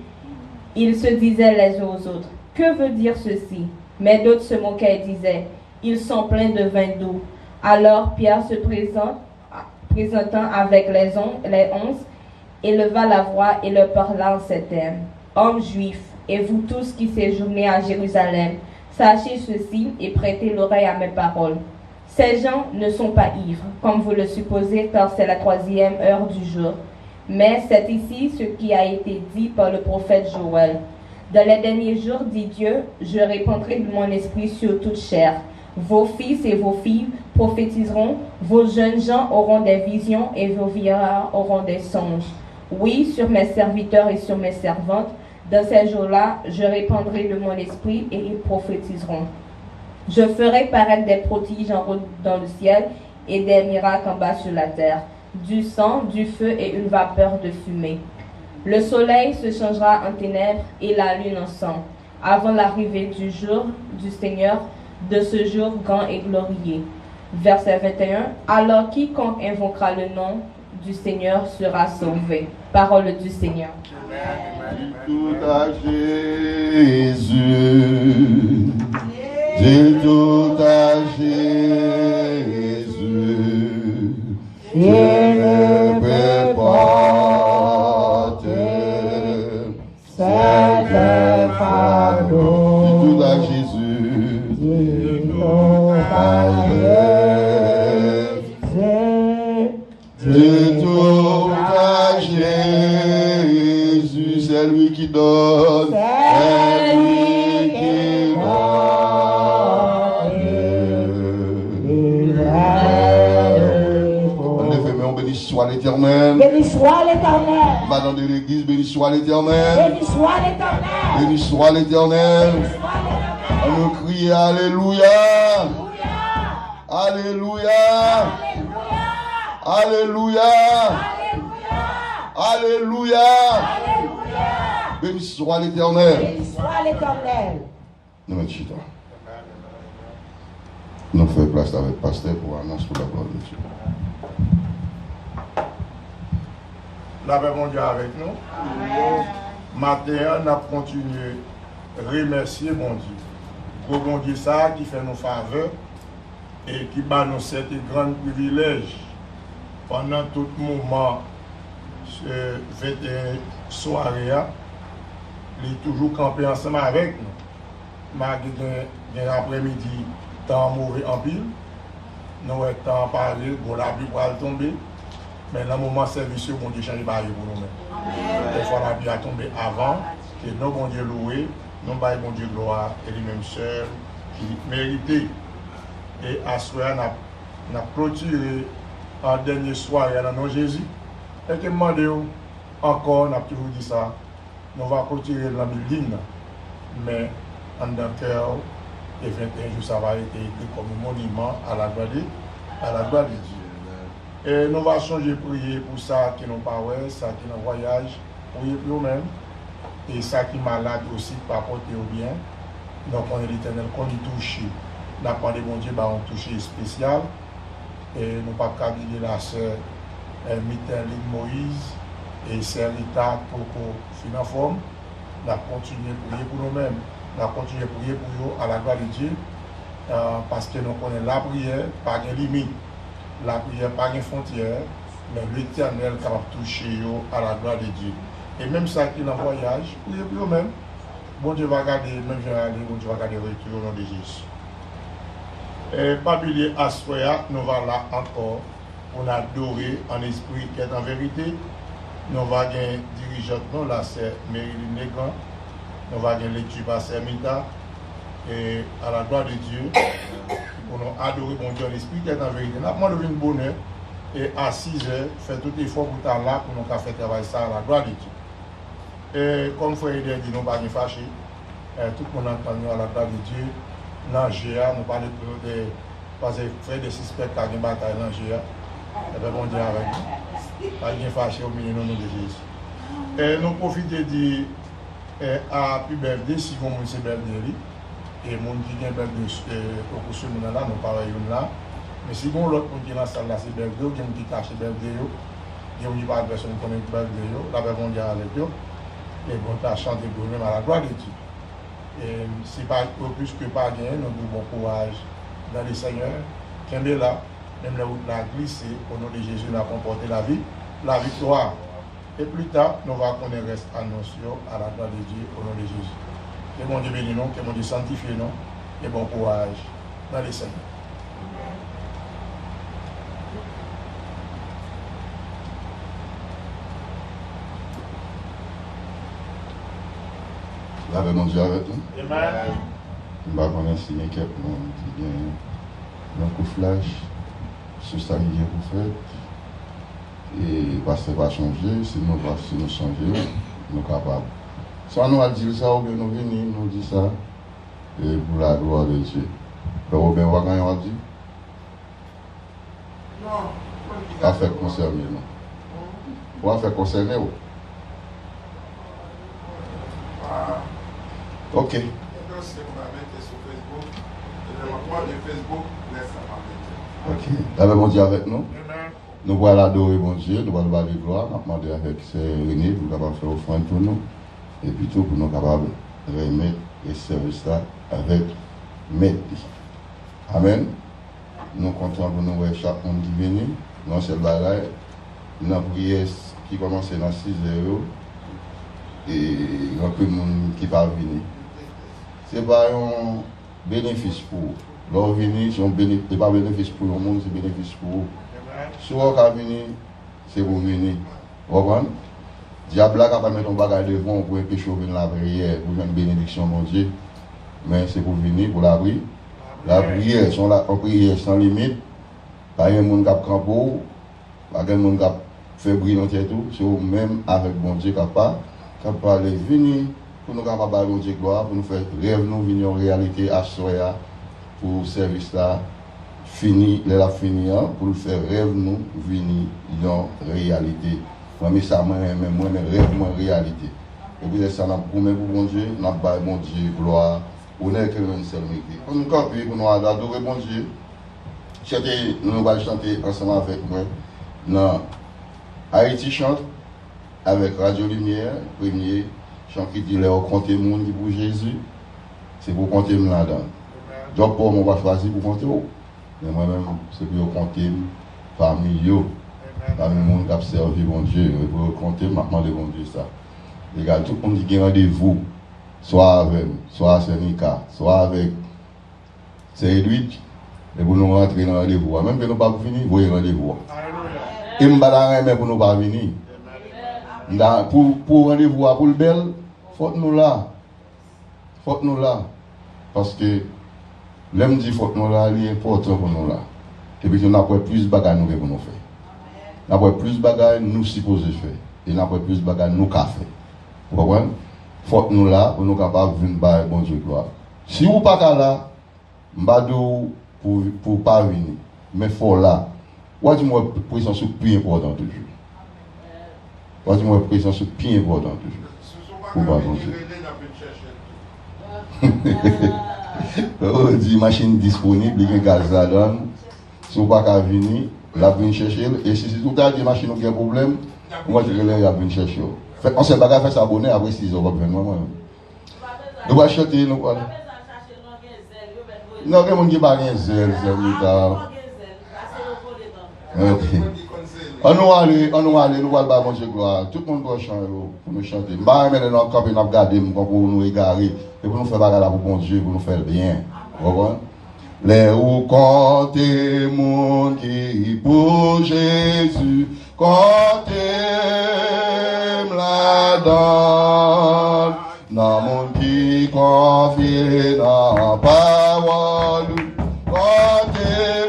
ils se disaient les uns aux autres, « Que veut dire ceci ?» Mais d'autres se moquaient et disaient, « Ils sont pleins de vin doux. » Alors Pierre se présentant avec les 11, éleva la voix et leur parla en ces termes. « Hommes juifs, et vous tous qui séjournez à Jérusalem, sachez ceci et prêtez l'oreille à mes paroles. Ces gens ne sont pas ivres, comme vous le supposez, car c'est la 3e heure du jour. Mais c'est ici ce qui a été dit par le prophète Joël. Dans les derniers jours, dit Dieu, je répandrai de mon esprit sur toute chair. Vos fils et vos filles prophétiseront, vos jeunes gens auront des visions et vos vieillards auront des songes. Oui, sur mes serviteurs et sur mes servantes, dans ces jours-là, je répandrai de mon esprit et ils prophétiseront. Je ferai paraître des prodiges en haut dans le ciel et des miracles en bas sur la terre, du sang, du feu et une vapeur de fumée. Le soleil se changera en ténèbres et la lune en sang, avant l'arrivée du jour du Seigneur, de ce jour grand et glorieux. Verset 21. Alors quiconque invoquera le nom du Seigneur sera sauvé. Parole du Seigneur. Tout à Jésus, dis tout à Jésus, je ne peux porter cette fardeau. Dis tout à Jésus, dis tout à Jésus, dis tout à Jésus, c'est lui qui donne, c'est lui qui donne. En effet, mais on bénit soit l'Éternel. Béni soit l'Éternel. Madame de l'Église, béni soit l'Éternel. Béni soit l'Éternel. Béni soit l'Éternel. On nous crie Alléluia. Alléluia. Alléluia. Alléluia. Béni soit l'Éternel. Béni soit l'Éternel. Nous mettons chita. Nous faisons place. place avec le pasteur pour annoncer pour la gloire de Dieu. La paix mon Dieu avec nous. Matin, on a continué à remercier mon Dieu. Pour bon Dieu ça qui fait nos faveurs et qui bat nous cet grand privilège pendant tout moment ce 21 soirée. Il est toujours campé ensemble avec nous. Malgré l'après-midi, temps mauvais en pile, nous avons temps parler, bon la pluie va tomber. Mais dans le moment service, bon Dieu change pas pour nous-mêmes. Des fois la pluie a tombé avant, que nous bon Dieu loué, nous baillons bon Dieu gloire et les mêmes sœurs qui méritaient. Et à ce moment-là, nous avons clôturé en dernier soir dans nos Jésus. Et que demandons encore, on a toujours dit ça, nous allons clôturer la ligne, mais en dans le cœur, et 21 jours, ça va être écrit comme un monument à la gloire de Dieu. Et nous allons changer prier pour ça qui n'ont pas ouais, ça qui n'ont voyage, prier pour eux-mêmes. Et ça qui est malade aussi, par porter au bien. Donc on est l'Éternel, qu'on y touche. Nous avons demandé bon Dieu, on touché spécial. Et nous pas oublier la sœur Mitaline Moïse et sœur Rita Coco Finaforme. Nous avons continué à prier pour nous-mêmes. Nous avons continué à prier pour eux à la gloire de Dieu. Parce que nous connaissons la prière, pas de limite. La prière pas de frontière, mais l'Éternel est capable de toucher à la gloire de Dieu. Et même ça qui est en voyage, priez pour eux-mêmes. Bon Dieu va garder, même je vais aller, bon Dieu va garder le retour au nom de Jésus. Et pas oublier à ce moment, nous allons là encore pour adorer en esprit qui est en vérité. Nous allons gagner dirigeante, nous là c'est Marilyn Negan. Nous allons gagner lecture par Sermita. Et à la gloire de Dieu, pour nous adorer mon Dieu en esprit qui est en vérité. Nous avons une bonne heure et à 6 heures, faire tout effort pour être là pour nous faire travailler ça à la gloire de Dieu. Et comme frère Eder dit, nous ne sommes pas fâchés. Tout le monde entend nous à la gloire de Dieu. Dans GA, nous parlons de parce que frère des suspects qui ont une bataille dans GA. Et bien bon Dieu avec nous. Pas de fâché au milieu de nous de Jésus. Et nous profitons de dire à plus birthday, si vous avez un birthday. Et mon qui vient de au cours de là, nous parlons là. Mais si vous l'autre qui est dans la salle, c'est birthday, qui est caché birthday, qui est pas de personne qui connaît birthday, la paix mondiale avec eux. Et bon, tu as chanté pour nous à la gloire de Dieu. Et si pas plus que pas gagné, nous avons bon courage dans le Seigneur. Qui est là, même la route l'a glissé, au nom de Jésus, nous a comporté la vie, la victoire. Et plus tard, nous allons connaître reste annoncé à la gloire de Dieu, au nom de Jésus. Que mon Dieu bénisse nous, que mon Dieu sanctifie nous, et bon courage dans le Seigneur. La paix mon Dieu avec nous. Amen. Je vais connaître si quelqu'un qui vient un coup flash sur ça qui vient pour faire. Et parce que ça va changer, si nous changer, nous sommes capables. Soit nous allons dire ça ou bien nous venons, nous disons ça, et pour la gloire de Dieu. Donc, bien, on va gagner, on va dire. Non. On va faire concerner, non. On va faire concerner, oui. Ok. Ok. D'abord, mon Dieu avec nous. Nous allons adorer mon Dieu, nous allons parler de gloire, nous allons demander avec René pour capable faire offrande pour nous. Et puis tout pour nous capables de remettre et servir ça avec maître. Amen. Nous comptons pour nous voir chaque monde qui vient. Nous c'est le bagage. Nous avons prié qui commence dans 6 heures. Et il y a peu de monde qui va venir. Ce n'est pas un bénéfice pour vous. Leur venir, ce n'est pas un bénéfice pour le monde, c'est un bénéfice pour vous. Si vous venez, c'est pour venir. Vous comprenez? Diable a pas mettre un bagage devant pour empêcher de la prière, pour une bénédiction, mon Dieu. Mais c'est pour venir, pour la prière. La prière, en prière sans limite. Pas un monde qui a crampé, pas un monde qui a fait briller tout. C'est même avec mon Dieu capable de venir pour nous capables de mon Dieu gloire, pour nous faire rêve, nous venir en réalité à Soya pour service là. Fini, la fini, pour nous faire rêve, nous venir en réalité. Moi, mais ça, moi, mais rêve, moi, réalité. Et puis, ça, nous promet pour mon Dieu, nous avons mon Dieu, gloire, honneur que nous sommes mérité. Pour nous camper, pour nous adorer mon Dieu, nous allons chanter ensemble avec moi. Dans Haïti chante avec Radio Lumière, premier chant qui dit leur compter monde qui pour Jésus, c'est pour compter là-dedans. Donc pour moi, on va choisir pour compter. Mais moi-même, c'est pour compter parmi eux, parmi le monde qui a servi mon Dieu. Pour compter, maintenant, le bon Dieu ça. Les gars, tout le monde qui a rendez-vous, soit avec, soit à Sénica, soit avec Saint-Edwidge, et pour nous rentrer dans le rendez-vous. Même que nous ne pas venir, vous voyez rendez-vous. Et je ne vais pas pour nous pas venir. Pour rendez-vous pour le bel, il faut nous là. Faut nous là. Parce que l'homme dit faut nous là, il est important pour nous là. Et puis nous avons plus de bagages pour nous faire. Nous avons plus de bagages nous supposons faire. Et nous avons plus de bagages nous qu'à faire. Vous comprenez? Faut nous là pour nous capables de venir bon Dieu gloire. Si vous pas là, je ne vais pour pas venir. Mais il faut là. Moi, dis-moi, pression sur plus important toujours. Moi, dis-moi, pression sur plus important toujours. Pour pas bon Dieu. On dit machine disponible, il y a gaz là-dedans. Si vous pas venir, la venir chercher. Et si tout à dit machine qui a un problème, moi je vais la venir chercher. On s'est pas fait s'abonner après 6 heures. Nous allons chanter, nous allons. Non, il y a des gens qui n'ont pas de zèle, on nous aller, nous allons pas manger gloire. Tout le monde doit chanter pour nous chanter. Je vais aller dans le camp et nous regarder pour nous égarer. Et pour nous faire bagarre pour bon Dieu, pour nous faire bien. Vous comprenez? Les ou comptez mon qui pour Jésus, comptez la donne. Dans mon qui confie dans la parole, comptez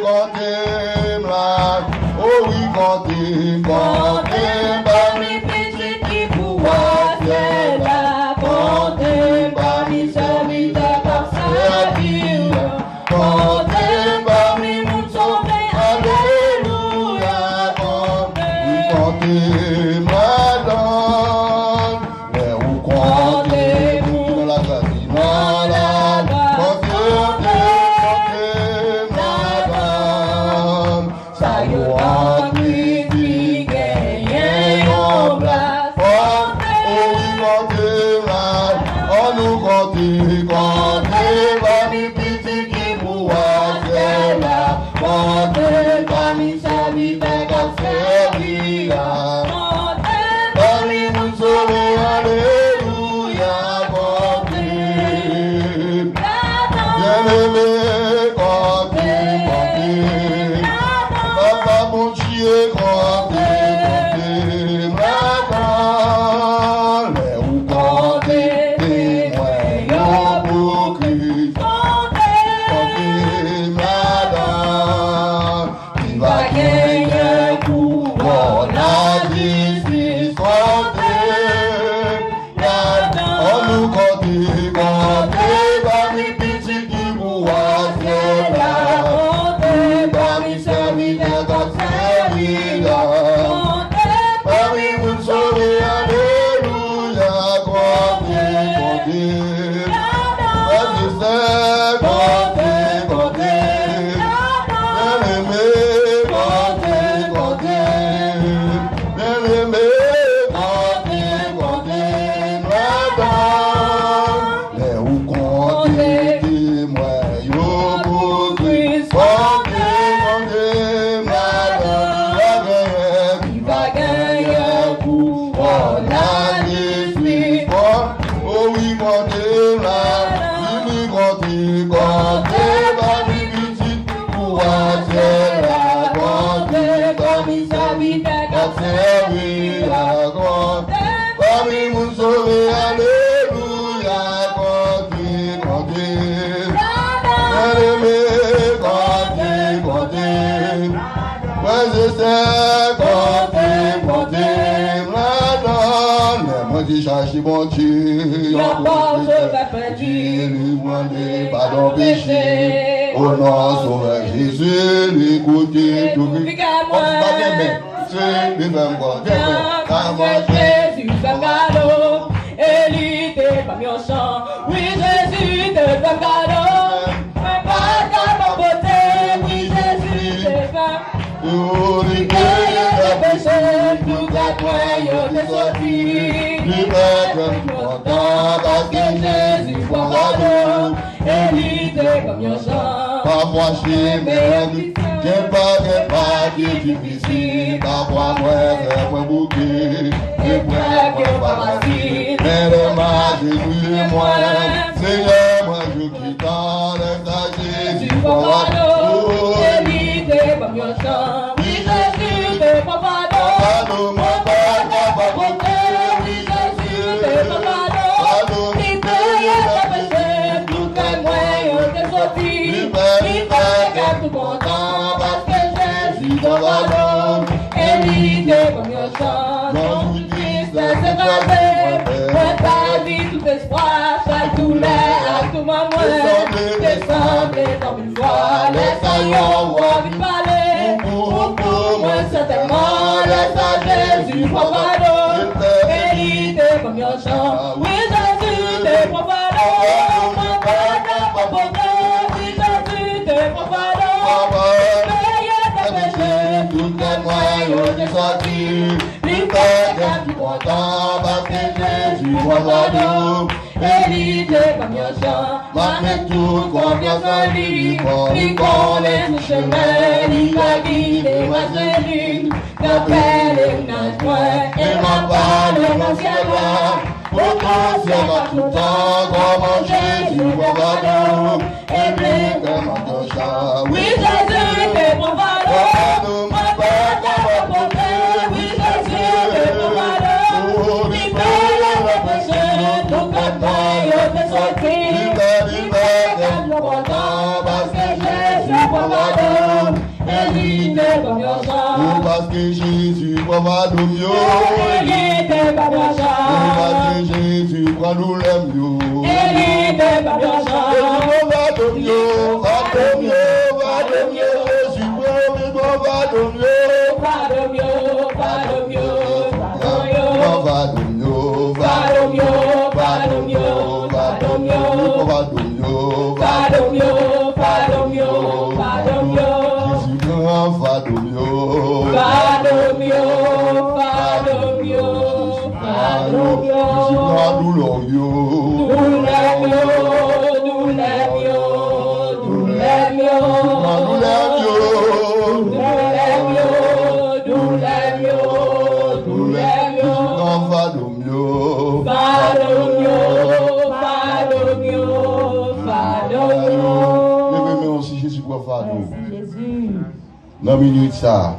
la. Oh oui, comptez parmi petits qui pouvoir faire la. Comptez parmi serviteurs par servir. Comptez parmi mon sauvé, alléluia. Comptez madame, mais où comptez-vous dans la grâce, dans la comptez madame, ça y est en Christ, gagnez en place. Comptez madame, on nous comptez parmi petits qui pouvoir faire la. Comptez parmi serviteurs qui servir. Parmi nous sauver, alléluia. Comptez, bien-aimé, comptez. Papa, mon Dieu, comptez, madame. Mais où comptez, témoin, pour Christ. Comptez, madame. Il va gagner un coup pour la justice. Comptez, on nous comptez parmi petits qui pouvoir faire la. Comptez parmi serviteurs comme serviteurs. Parmi vous sauvez, alléluia. Comptez. Comptez. Bien-aimé, comptez. Bien-aimé, comptez. Madame, les où comptez, témoins, yo pour Christ. Comptez, madame, il va gagner un coup, on a l'esprit. Oh oui, comptez là, il comptez, parmi petits pouvoir faire la. Comptez parmi serviteurs qui servir la. Parmi mon sauvé, alléluia. Comptez. Bien-aimé, comptez. Frères et sœurs, comptez. Madame, moi j'ai cherché mon Dieu. Lui pardon péché. Au nom sauveur Jésus, l'écoutez tout. Jésus, cadeau, élité parmi au chant. Oui, Jésus, te donne cadeau. Mais pas ta beauté, oui, Jésus. sorti, libère content parce que Jésus pourra nous éviter comme un chant. Parfois j'ai mes qui est difficile, parfois moi c'est un bouquet, et moi qui est pas facile. Mais le mal Jésus moi, Seigneur moi je quitte en l'aide Jésus pourra nous éviter comme un chant. Oui Jésus te pardonne, mon père va porter. Oui Jésus te pardonne, il paye ta péché, tout comme moi on t'est sorti, libère tout content parce que Jésus te pardonne, éviter comme un chant. Dans une tristesse écrasée, moi ta vie tout espoir, chaque douleur à tout moment, descendez comme une fois, les saillants ont envie de parler, pour moi certainement, laisse à Jésus pour pardon, éviter comme un chant. Oui Jésus te pour pardon, mon père n'a pas porté, oui Jésus te pour pardon, paye tes péchés, tout les moyens de sortir, libère du content parce que Jésus pour pardon, éviter comme un chant, marquez toute confiance en lui, il connaît tout chemin, il a guidé ma cellule, d'appel et nage point, et ma parole mon ciel loin, pour qu'on se va tout le temps, comme Jésus pour pardon, et bien comme un chant. Oui Jésus te pour pardon, ma père t'a porté, oui Jésus te pour pardon, il paye le péché, tout comme moi il te sorti, libère le content, parce que Jésus pour pardon, éviter comme un chant. Parce que Jésus pour pardon, éviter comme un chant. Parce que Jésus prend nous l'aime, éviter comme un chant. Pardon, Jésus prend pardon, dans minute ça,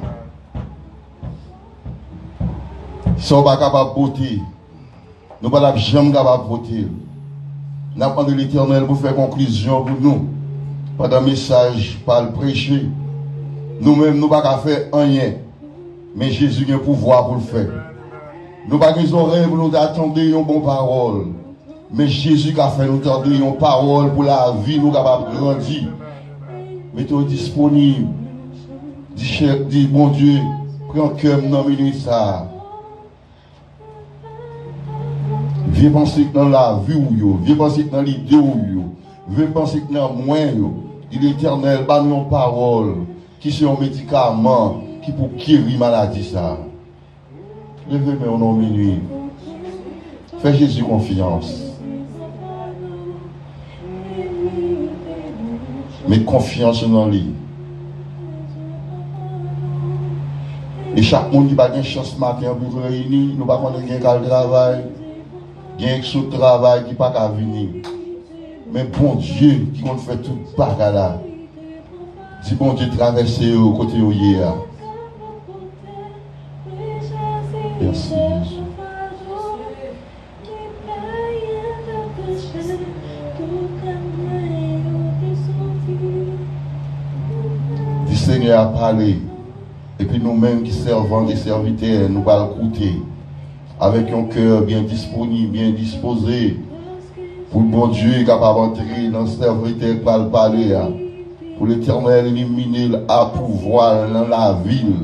si on n'est pas capable de voter, nous ne sommes pas jamais capables de voter. Nous avons demandé l'Éternel pour faire conclusion pour nous. Pendant le message, par le prêcher, nous-mêmes, nous ne pouvons pas faire rien. Mais Jésus a le pouvoir pour le faire. Nous n'avons pas les oreilles pour nous attendre une bonne parole. Mais Jésus a fait nous attendre une parole pour la vie, nous capables de grandir. Mettez-vous disponible. Dis bon Dieu, prends cœur dans minute ça. Viens penser dans la vie ou yo, viens penser dans l'idée ou yo, viens penser dans moi yo. Dit l'Éternel, pas nous parole qui sont un médicament qui pour guérir maladie ça. Levez-moi en minuit. Fais Jésus confiance. Mais confiance dans lui. Et chaque monde qui n'a pas de chance ce matin pour nous réunir, nous ne pouvons pas faire un travail, un sous-travail qui n'a pas venir. Mais bon Dieu qui compte faire tout le là. Si bon Dieu traverser au côté où il est. Merci Jésus. Le Seigneur a parlé. Et puis nous-mêmes qui servons des serviteurs, nous allons écouter avec un cœur bien disponible, bien disposé, pour le bon Dieu capable d'entrer dans le serviteur qui va parler, pour l'Éternel éliminer à pouvoir dans la ville,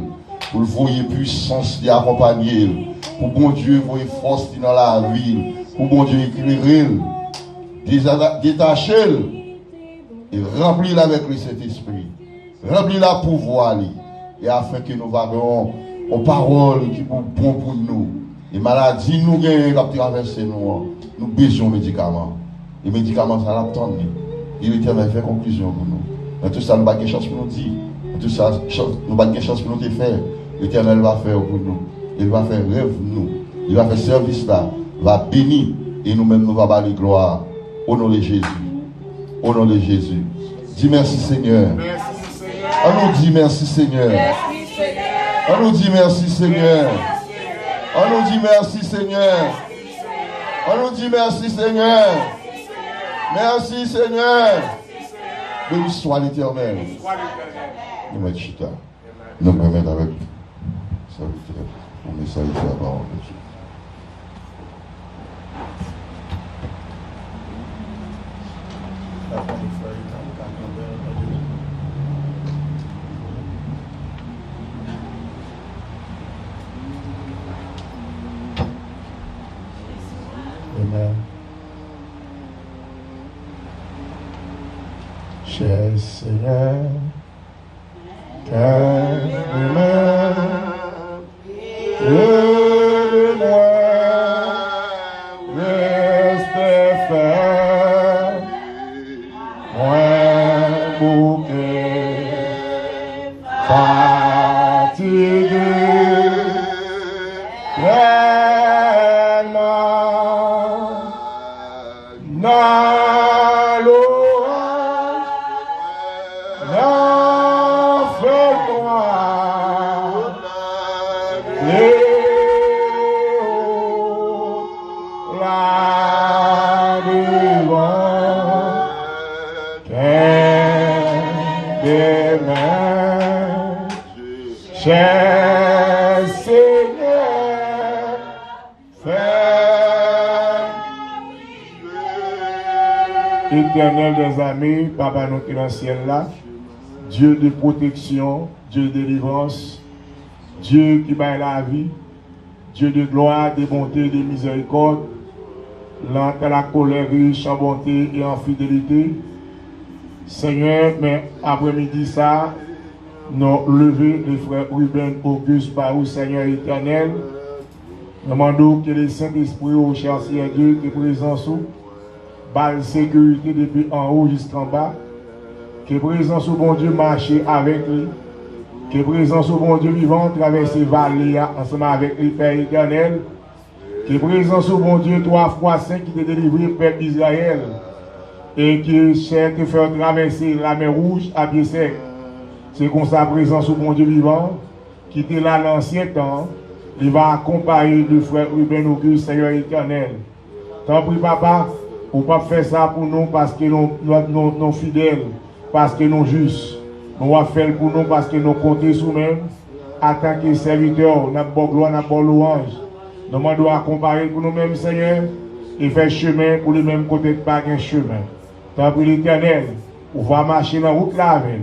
pour le voyer puissance d'y accompagner, pour bon Dieu voyer force dans la ville, pour bon Dieu éclairer, détacher et remplir avec le Saint-Esprit, remplir la pouvoir. Et afin que nous varions aux paroles qui sont bonnes pour nous. Les maladies nous gagnent, qui traversent nous besoin de médicaments. Les médicaments, ça l'attend. Et l'Éternel fait conclusion pour nous. Dans tout ça, nous n'avons pas de chance pour nous dire. Dans tout ça, nous n'avons pas de chance pour nous faire. L'Éternel va faire pour nous. Il va faire rêve pour nous. Il va faire service là. Va bénir. Et nous-mêmes, nous allons parler gloire. Au nom de Jésus. Au nom de Jésus. Dis merci Seigneur. On nous dit merci Seigneur. On nous dit merci Seigneur. On nous dit merci Seigneur. On nous dit merci Seigneur. Merci Seigneur. Béni soit l'Éternel. Nous mettons chita. Nous permettons avec serviteur pour message de la parole de Dieu. Amen. Cher Seigneur, calme-moi, aide-moi, reste ferme, moi bouquet, fatigué, cher Seigneur, Éternel des amis, Papa nous qui est dans le ciel là, Dieu de protection, Dieu de délivrance, Dieu qui bat la vie, Dieu de gloire, de bonté, de miséricorde, lent à la colère riche en bonté et en fidélité. Seigneur, mais après-midi ça, nous lever les frères Ruben Auguste par vous, Seigneur éternel. Nous demandons que le Saint-Esprit, au cher Seigneur Dieu, qui est présent sous, balle sécurité depuis en haut jusqu'en bas. Que présent sous bon Dieu marche avec lui. Que présent sous bon Dieu vivant traverser vallée ensemble avec lui, Père éternel. Que présent sous bon Dieu 3 fois 5 qui t'a délivré, Père Israël. Et qui cherche te faire traverser la mer rouge à pied sec. C'est comme ça présent sous bon Dieu vivant, qui était là l'ancien temps. Il va accompagner le frère Ruben Auguste, Seigneur éternel. Tant pis, papa, on ne peut pas faire ça pour nous parce que nous sommes fidèles, parce que nous sommes justes. Nous allons faire pour nous parce que nous comptons sur nous-mêmes. En tant que serviteurs, nous avons gloire, nous avons louange. Nous devons accompagner pour nous-mêmes, Seigneur, et faire chemin pour les mêmes côtés de pas un chemin. Tant pis, l'éternel, on va marcher dans la route là avec.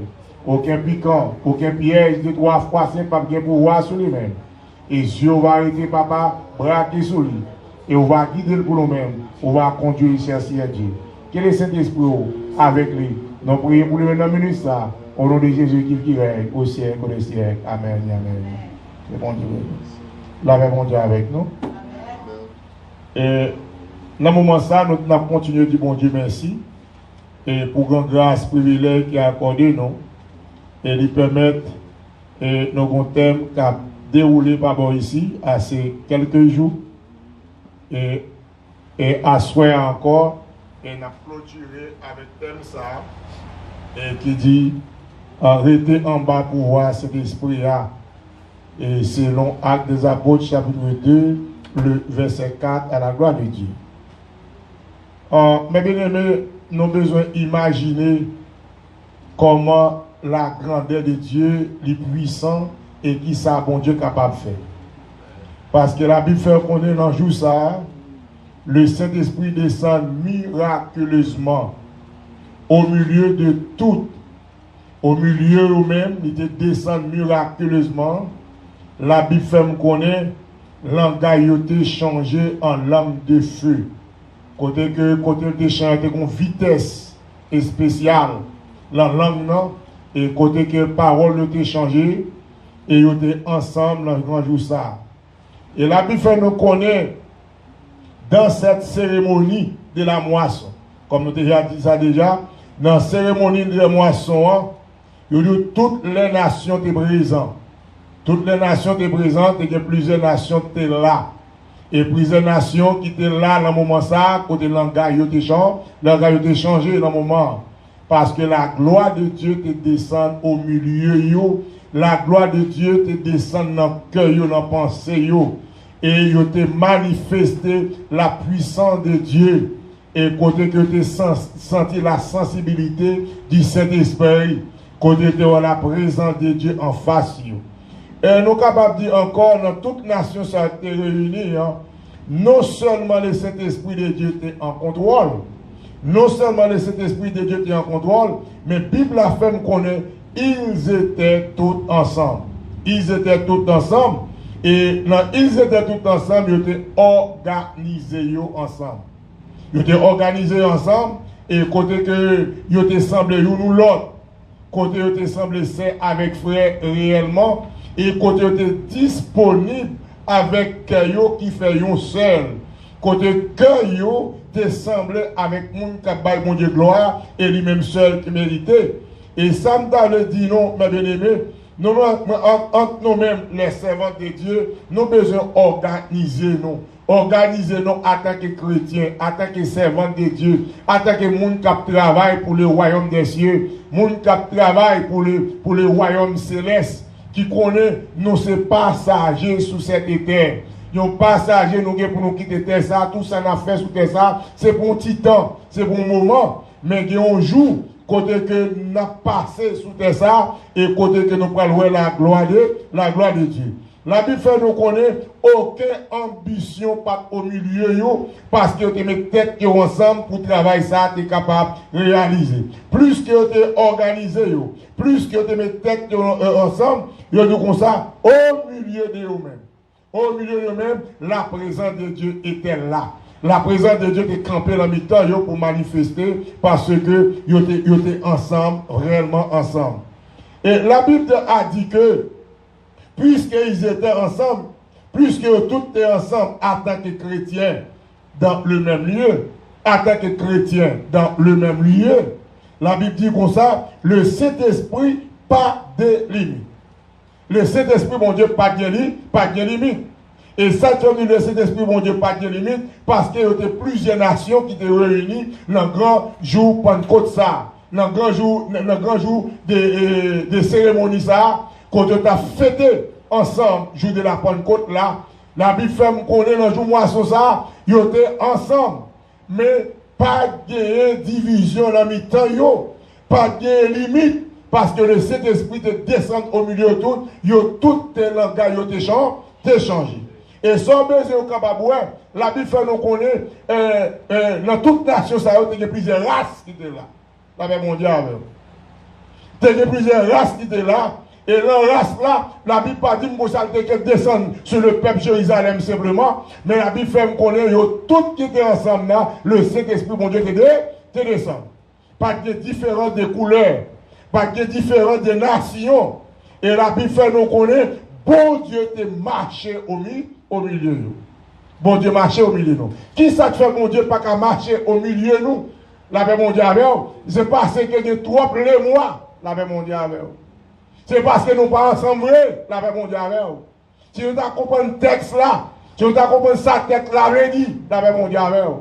Aucun piquant, aucun piège de 3 fois 5 pas bien pouvoir sur lui-même. Et Dieu va arrêter, papa, braquer sur lui. Et on va guider pour nous-mêmes. On va conduire chercher à Dieu. Quel est Saint-Esprit avec lui? Nous prions pour lui dans le ministre, au nom de Jésus qui règne au siècle des siècles. Amen. Amen. Que bon Dieu. La même bon Dieu avec nous. Et dans ce moment ça, nous avons continué à dire bon Dieu merci. Et pour grande grâce, privilège qui a accordé nous. Et lui permettre nos thèmes qui a déroulé par ici à ces quelques jours et à souhait encore et n'a clôturé avec thème ça et qui dit arrêtez en bas pour voir cet esprit là et selon Actes des Apôtres chapitre 2 le verset 4 à la gloire de Dieu. Mais bien aimé, nous avons besoin d'imaginer comment la grandeur de Dieu, les puissants et qui ça bon Dieu capable de faire. Parce que la Bible fait qu'on est dans le jour ça, le Saint-Esprit descend miraculeusement au milieu de tout, au milieu où même, il descend miraculeusement. La Bible fait qu'on est l'engagement changé en langue de feu. Côté de chanter avec vitesse spéciale, la langue non. Et côté que parole ont été changées et ils étaient ensemble dans le grand jour ça. Et la Bible fait nous connaître dans cette cérémonie de la moisson. Comme nous déjà dit ça déjà, dans la cérémonie de la moisson, toutes les nations étaient présentes. Toutes les nations étaient présentes et plusieurs nations étaient là. Et plusieurs nations qui étaient là dans le moment ça, côté langage était changé dans le moment. Parce que la gloire de Dieu te descend au milieu, la gloire de Dieu te descend dans le cœur, dans la pensée, et il te manifesté la puissance de Dieu. Et côté que tu senti la sensibilité du Saint-Esprit, côté tu as la présence de Dieu en face. Et nous sommes capables de dire encore, dans toute nation, ça a été réuni, non seulement le Saint-Esprit de Dieu est en contrôle, non seulement le Saint-Esprit de Dieu est en contrôle, mais la Bible a fait connaître, ils étaient tous ensemble. Ils étaient tous ensemble, et ils étaient tous ensemble, ils étaient organisés ensemble. Ils étaient organisés ensemble, et côté que ils étaient semblés l'un ou l'autre, côté ils étaient semblés c'est avec frère réellement, et côté ils étaient disponibles avec cœur qui fait un seul. Côté cœur te semblé avec moun qui baille mon Dieu gloire et lui-même seul qui méritait. Et ça me dit non, mes bien-aimés, nous entre nous-mêmes les servants de Dieu, nous avons besoin d'organiser nous. Organiser nous en tant que chrétiens, en tant que servants de Dieu, en tant que monde qui travaille pour le royaume des cieux, monde qui travaille pour le royaume céleste, qui connaît nous ces passagers sous cette terre. Nous passagers nous pour nous quitter terre ça, tout ça n'a fait sous terre ça, c'est pour un petit temps, c'est pour un moment, mais il y a un jour côté que nous avons passé sous terre ça et côté que nous prenons la gloire de Dieu. La Bible fait nous connaître aucune ambition pas au milieu parce que tu mets tête ensemble pour travailler ça, tu es capable de réaliser. Plus que tu es organisé, plus que tu mets tête ensemble, tu es comme ça au milieu de eux-mêmes. Au milieu de eux-mêmes, la présence de Dieu était là. La présence de Dieu était campée dans le temps pour manifester parce que ils étaient ensemble, réellement ensemble. Et la Bible a dit que puisqu'ils étaient ensemble, puisque tous étaient ensemble en tant que chrétiens dans le même lieu, en tant que chrétiens dans le même lieu, la Bible dit comme ça, le Saint-Esprit pas de limite. Le Saint-Esprit, mon Dieu, pas de limite. Et ça, tu as dit le Saint-Esprit, mon Dieu, pas de limite, parce qu'il y avait plusieurs nations qui étaient réunies dans le grand jour Pentecôte ça, dans le grand jour de cérémonie ça, quand on a fêté ensemble, jour de la Pentecôte là, la Bible fait me connaître dans le jour moisson ça, ils étaient ensemble, mais pas de division dans le temps, pas de limite. Parce que le Saint-Esprit te descend au milieu de tout tes langages te changé. Et sans besoin au Kababoué, la Bible fait nous connaître, dans toute nation, ça y a plusieurs races qui étaient là. La même mondiale. Il y a plusieurs races qui étaient là. Et la race là, la Bible pas dit que ça descend sur le peuple Jérusalem simplement. Mais la Bible fait nous connaître, tout qui était ensemble là, le Saint-Esprit, mon Dieu, te descend. Pas de différence de couleurs. Pas de différence de nations. Et la Bible fait nous connaître, bon Dieu te marché au milieu nous. Bon Dieu marché au milieu nous. Qui ça te fait bon Dieu pas qu'à marcher au milieu nous? La paix mondiale avec nous. C'est parce que y a trop les mois. La paix mondiale avec nous. C'est parce que nous pas ensemble. La paix mondiale avec nous. Si nous avons compris le texte là, si nous avons compris sa tête là, la paix mondiale avec nous.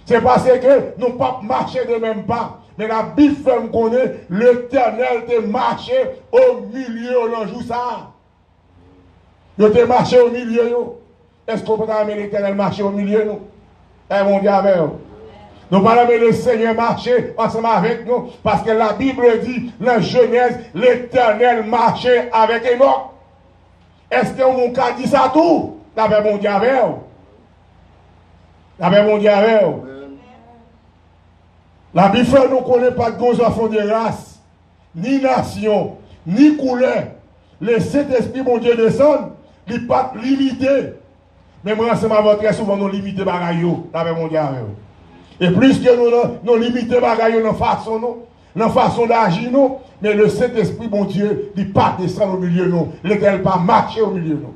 C'est parce que nous ne pas marcher de même pas. Mais la Bible fait me connaître, l'Éternel te marché au milieu de jour ça. Il te marché au milieu. Est-ce qu'on peut amener l'Éternel marcher au milieu nous? Eh mon Dieu avec nous. Nous parlons amener le Seigneur marcher ensemble avec nous. Parce que la Bible dit, dans Genèse, l'Éternel marchait avec Enoch. Est-ce que mon cas dit ça tout? La paix mon Dieu avec nous. La paix mon Dieu avec nous. La Bible nous connaît pas de gros enfants de race, ni nation, ni couleur. Le Saint-Esprit, mon Dieu, descend, il n'est pas limité. Mais moi, c'est ma très souvent nous limiter bagayo, la mon Dieu. Et plus que nous limiter bagayo dans la façon d'agir nous, mais le Saint-Esprit, mon Dieu, il n'est pas descendre au milieu de nous. Il n'est pas marcher au milieu de nous.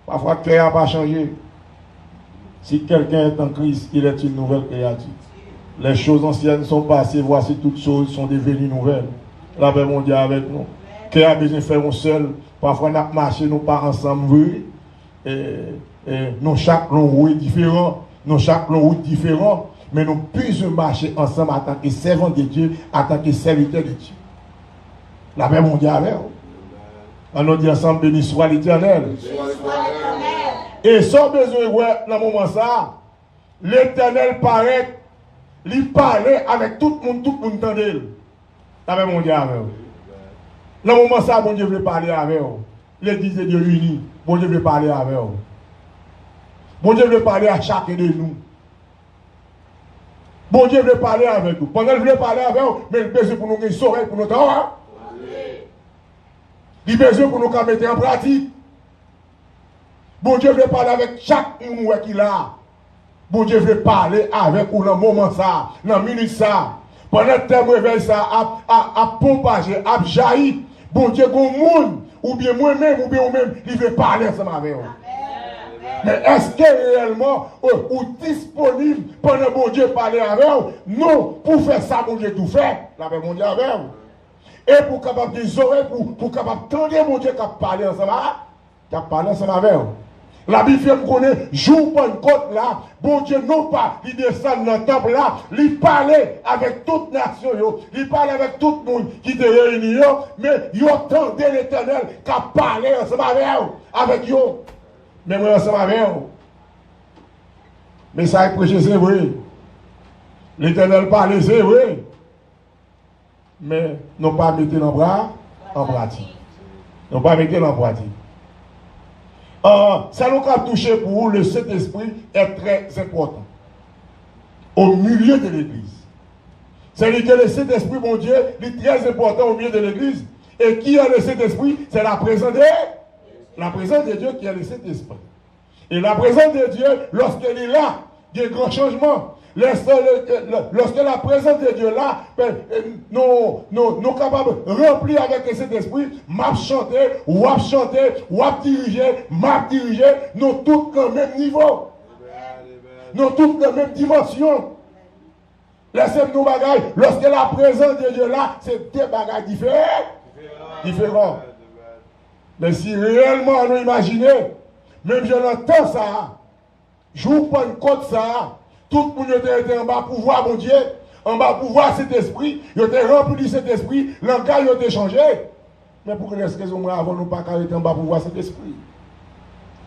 Parfois, le cœur n'a pas changé. Si quelqu'un est en Christ, il est une nouvelle créature. Les choses anciennes sont passées, voici toutes choses sont devenues nouvelles. La paix mondiale avec nous. Qui a besoin de faire un seul. Parfois, nous marchons, nous pas ensemble. Et nous, chaque long est différent. Nous, chaque long est différent. Mais nous puissions marcher ensemble en tant que servants de Dieu, en tant que serviteurs de Dieu. La paix mondiale avec nous. On nous dit ensemble, béni soit l'Éternel. Et sans besoin, ouais, dans le moment ça, l'Éternel paraît, il parlait avec tout le monde entendait. La paix mondiale avec nous. Dans le moment ça, bon Dieu veut parler avec vous. L'Église de Dieu unie, bon Dieu veut parler avec vous. Bon Dieu veut parler à chacun de nous. Bon Dieu veut parler avec nous. Pendant qu'il veut parler avec vous, mais il besoin pour nous une oreilles pour nous entendre. Il besoin pour nous mettre en pratique. Bon Dieu veut parler avec chaque monde qui a. Bon Dieu veut parler avec vous dans le moment ça, dans la minute ça. Pendant que le réveil ça a pompagé, a jailli. Bon Dieu, qu'on monde, ou bien moi-même, ou bien vous-même, il veut parler ensemble avec vous. Mais est-ce que réellement, ou disponible pendant que bon Dieu parler avec vous? Non, pour faire ça, bon Dieu tout fait. La paix mondiale avec vous. Et pour capable des oreilles, pour capable tendre mon Dieu qui a parlé ensemble, qui a parlé ensemble avec vous. La Bible fait connaître, jour Pentecôte là, bon Dieu non pas, il descend dans le temple là, il parlait avec toute nation, il parlait avec tout le monde qui était réuni, mais il entendait l'Éternel qui a parlé ensemble avec eux, mais moi ensemble avec eux. Mais ça est prêché, c'est vrai. L'Éternel parlait, c'est vrai. Mais non pas mettre dans bras en pratique. Non pas mettre en pratique. Ça nous a touché pour vous, le Saint-Esprit est très important. Au milieu de l'Église. C'est-à-dire que le Saint-Esprit, mon Dieu, est très important au milieu de l'Église. Et qui a le Saint-Esprit? C'est la présence de Dieu qui a le Saint-Esprit. Et la présence de Dieu, lorsqu'elle est là, il y a un grand changement. Lorsque la présence de Dieu là, nous capables de remplir avec cet esprit, m'a chanter, ou diriger, nous tous au même niveau. Nous tous dans la même dimension. Laissez-nous bagaille. Lorsque la présence de Dieu là, c'est des bagailles différents. Mais si réellement nous imaginons, même je l'entends ça, je vous prends une côte ça, tout le monde était en bas pouvoir, mon Dieu, en bas pouvoir cet esprit, il était rempli de cet esprit, l'engagement il était changé. Mais pour que les raisons avant nous pas être en bas pouvoir cet esprit.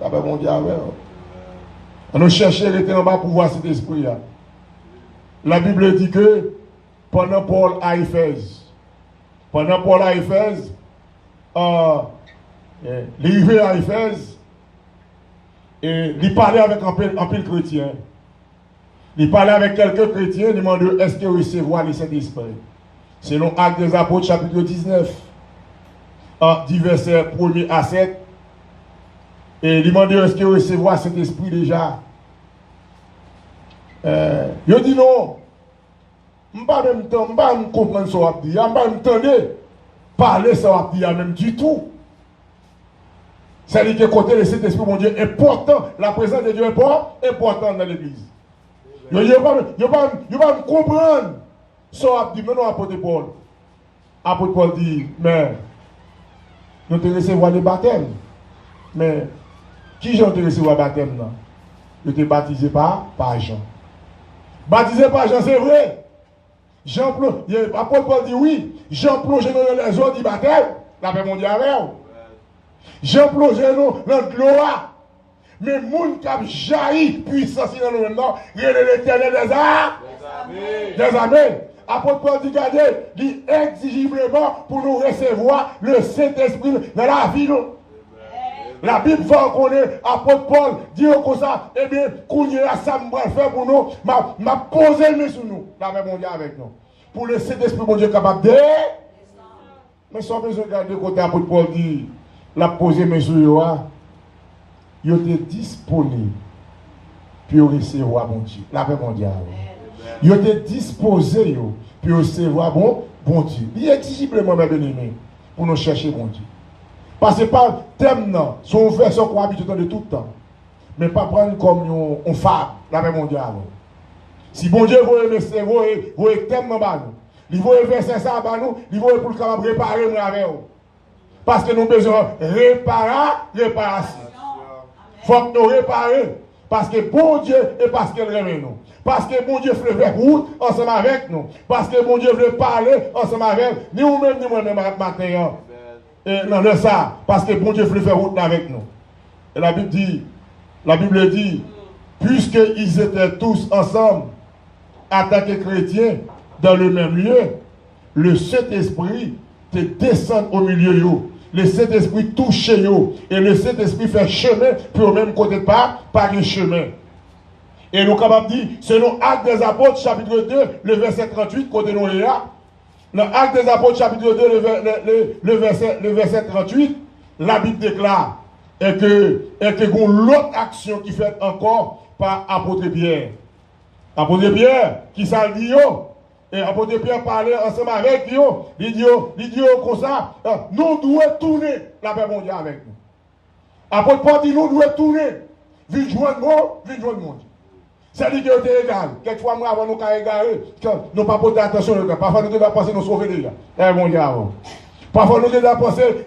Ça va mon Dieu avec. On nous cherchait d'être en bas pouvoir cet esprit là. La Bible dit que pendant Paul à Éphèse, il arrivait à Éphèse et il parlait avec un pile chrétien. Il parlait avec quelques chrétiens, il demandait est-ce que recevoir le Saint-Esprit. Selon Actes des Apôtres, chapitre 19, du verset 1er à 7, et il demandait est-ce que recevoir cet esprit déjà. Il dit non, je ne vais pas comprendre ce que je dis, je ne vais pas entendre parler ce que je dis même du tout. C'est-à-dire que côté de cet esprit, mon Dieu, important, la présence de Dieu est importante dans l'église. Je ne vais pas comprendre ce que je dis, mais non, apôtre Paul. Apôtre Paul dit, mais nous te recevoir le baptême. Mais qui j'ai te recevoir le baptême là? Je te baptisé par Jean. Baptisé par Jean, c'est vrai. Apôtre Paul dit oui, Jean plongeait dans les eaux du baptême, la paix mondiale avec vous. Jean plongeait dans le gloire. Mais moun qui a jailli puissance dans le même nom, il est l'Éternel des armées. Apôtre Paul dit, regardez, dit exigiblement pour nous recevoir le Saint-Esprit dans la vie. La Bible va reconnaître, apôtre Paul dit comme ça, eh bien, qu'on y a ça, je vais faire pour nous, m'a posé le sur nous, la même mondiale avec nous. Pour le Saint-Esprit, mon Dieu, capable de. Mais sans besoin de garder côté, apôtre Paul dit, la poser mes yeux, il était disponible pour recevoir mon Dieu, la paix mondiale. Il était disposé pour recevoir bon Dieu. Il est exigiblement, mes bien-aimés, pour nous chercher mon Dieu. Parce que pas thème, non, son version qu'on habite de tout le temps. Mais pas prendre comme on fable, la même mondiale. Si bon Dieu vous thème dans nous, il faut verser ça à nous, il faut pour capable réparer nous avec vous. Parce que nous avons besoin de réparation. Il faut que nous réparer. Parce que bon Dieu et parce qu'il aime nous. Parce que bon Dieu veut faire route ensemble avec nous. Parce que bon Dieu veut parler ensemble avec nous. Ni nous-mêmes, ni moi-même matin. Et non, de ça. Parce que bon Dieu veut faire route avec nous. Et la Bible dit, puisqu'ils étaient tous ensemble, en tant que chrétiens, dans le même lieu, le Saint-Esprit te descend au milieu de vous. Le Saint-Esprit touche vous. Et le Saint-Esprit fait chemin, puis au même côté de par un chemin. Et nous, capables de dire, selon Actes des Apôtres, chapitre 2, le verset 38, côté nous est là. Dans Actes des Apôtres, chapitre 2, le verset 38, la Bible déclare et que l'autre action qui fait encore par apôtre Pierre. Apôtre Pierre, qui s'en dit, et apôtre Pierre parlait ensemble avec lui, il dit comme ça, nous devons tourner la paix mondiale avec nous. Apôtre Paul dit, nous devons tourner, vite joindre le monde. C'est-à-dire que c'est égal. Quelquefois, moi, avant nous qu'à égarer, nous pas porter attention. Parfois, nous devons penser nous sauver déjà. Mon Dieu, parfois, nous devons penser,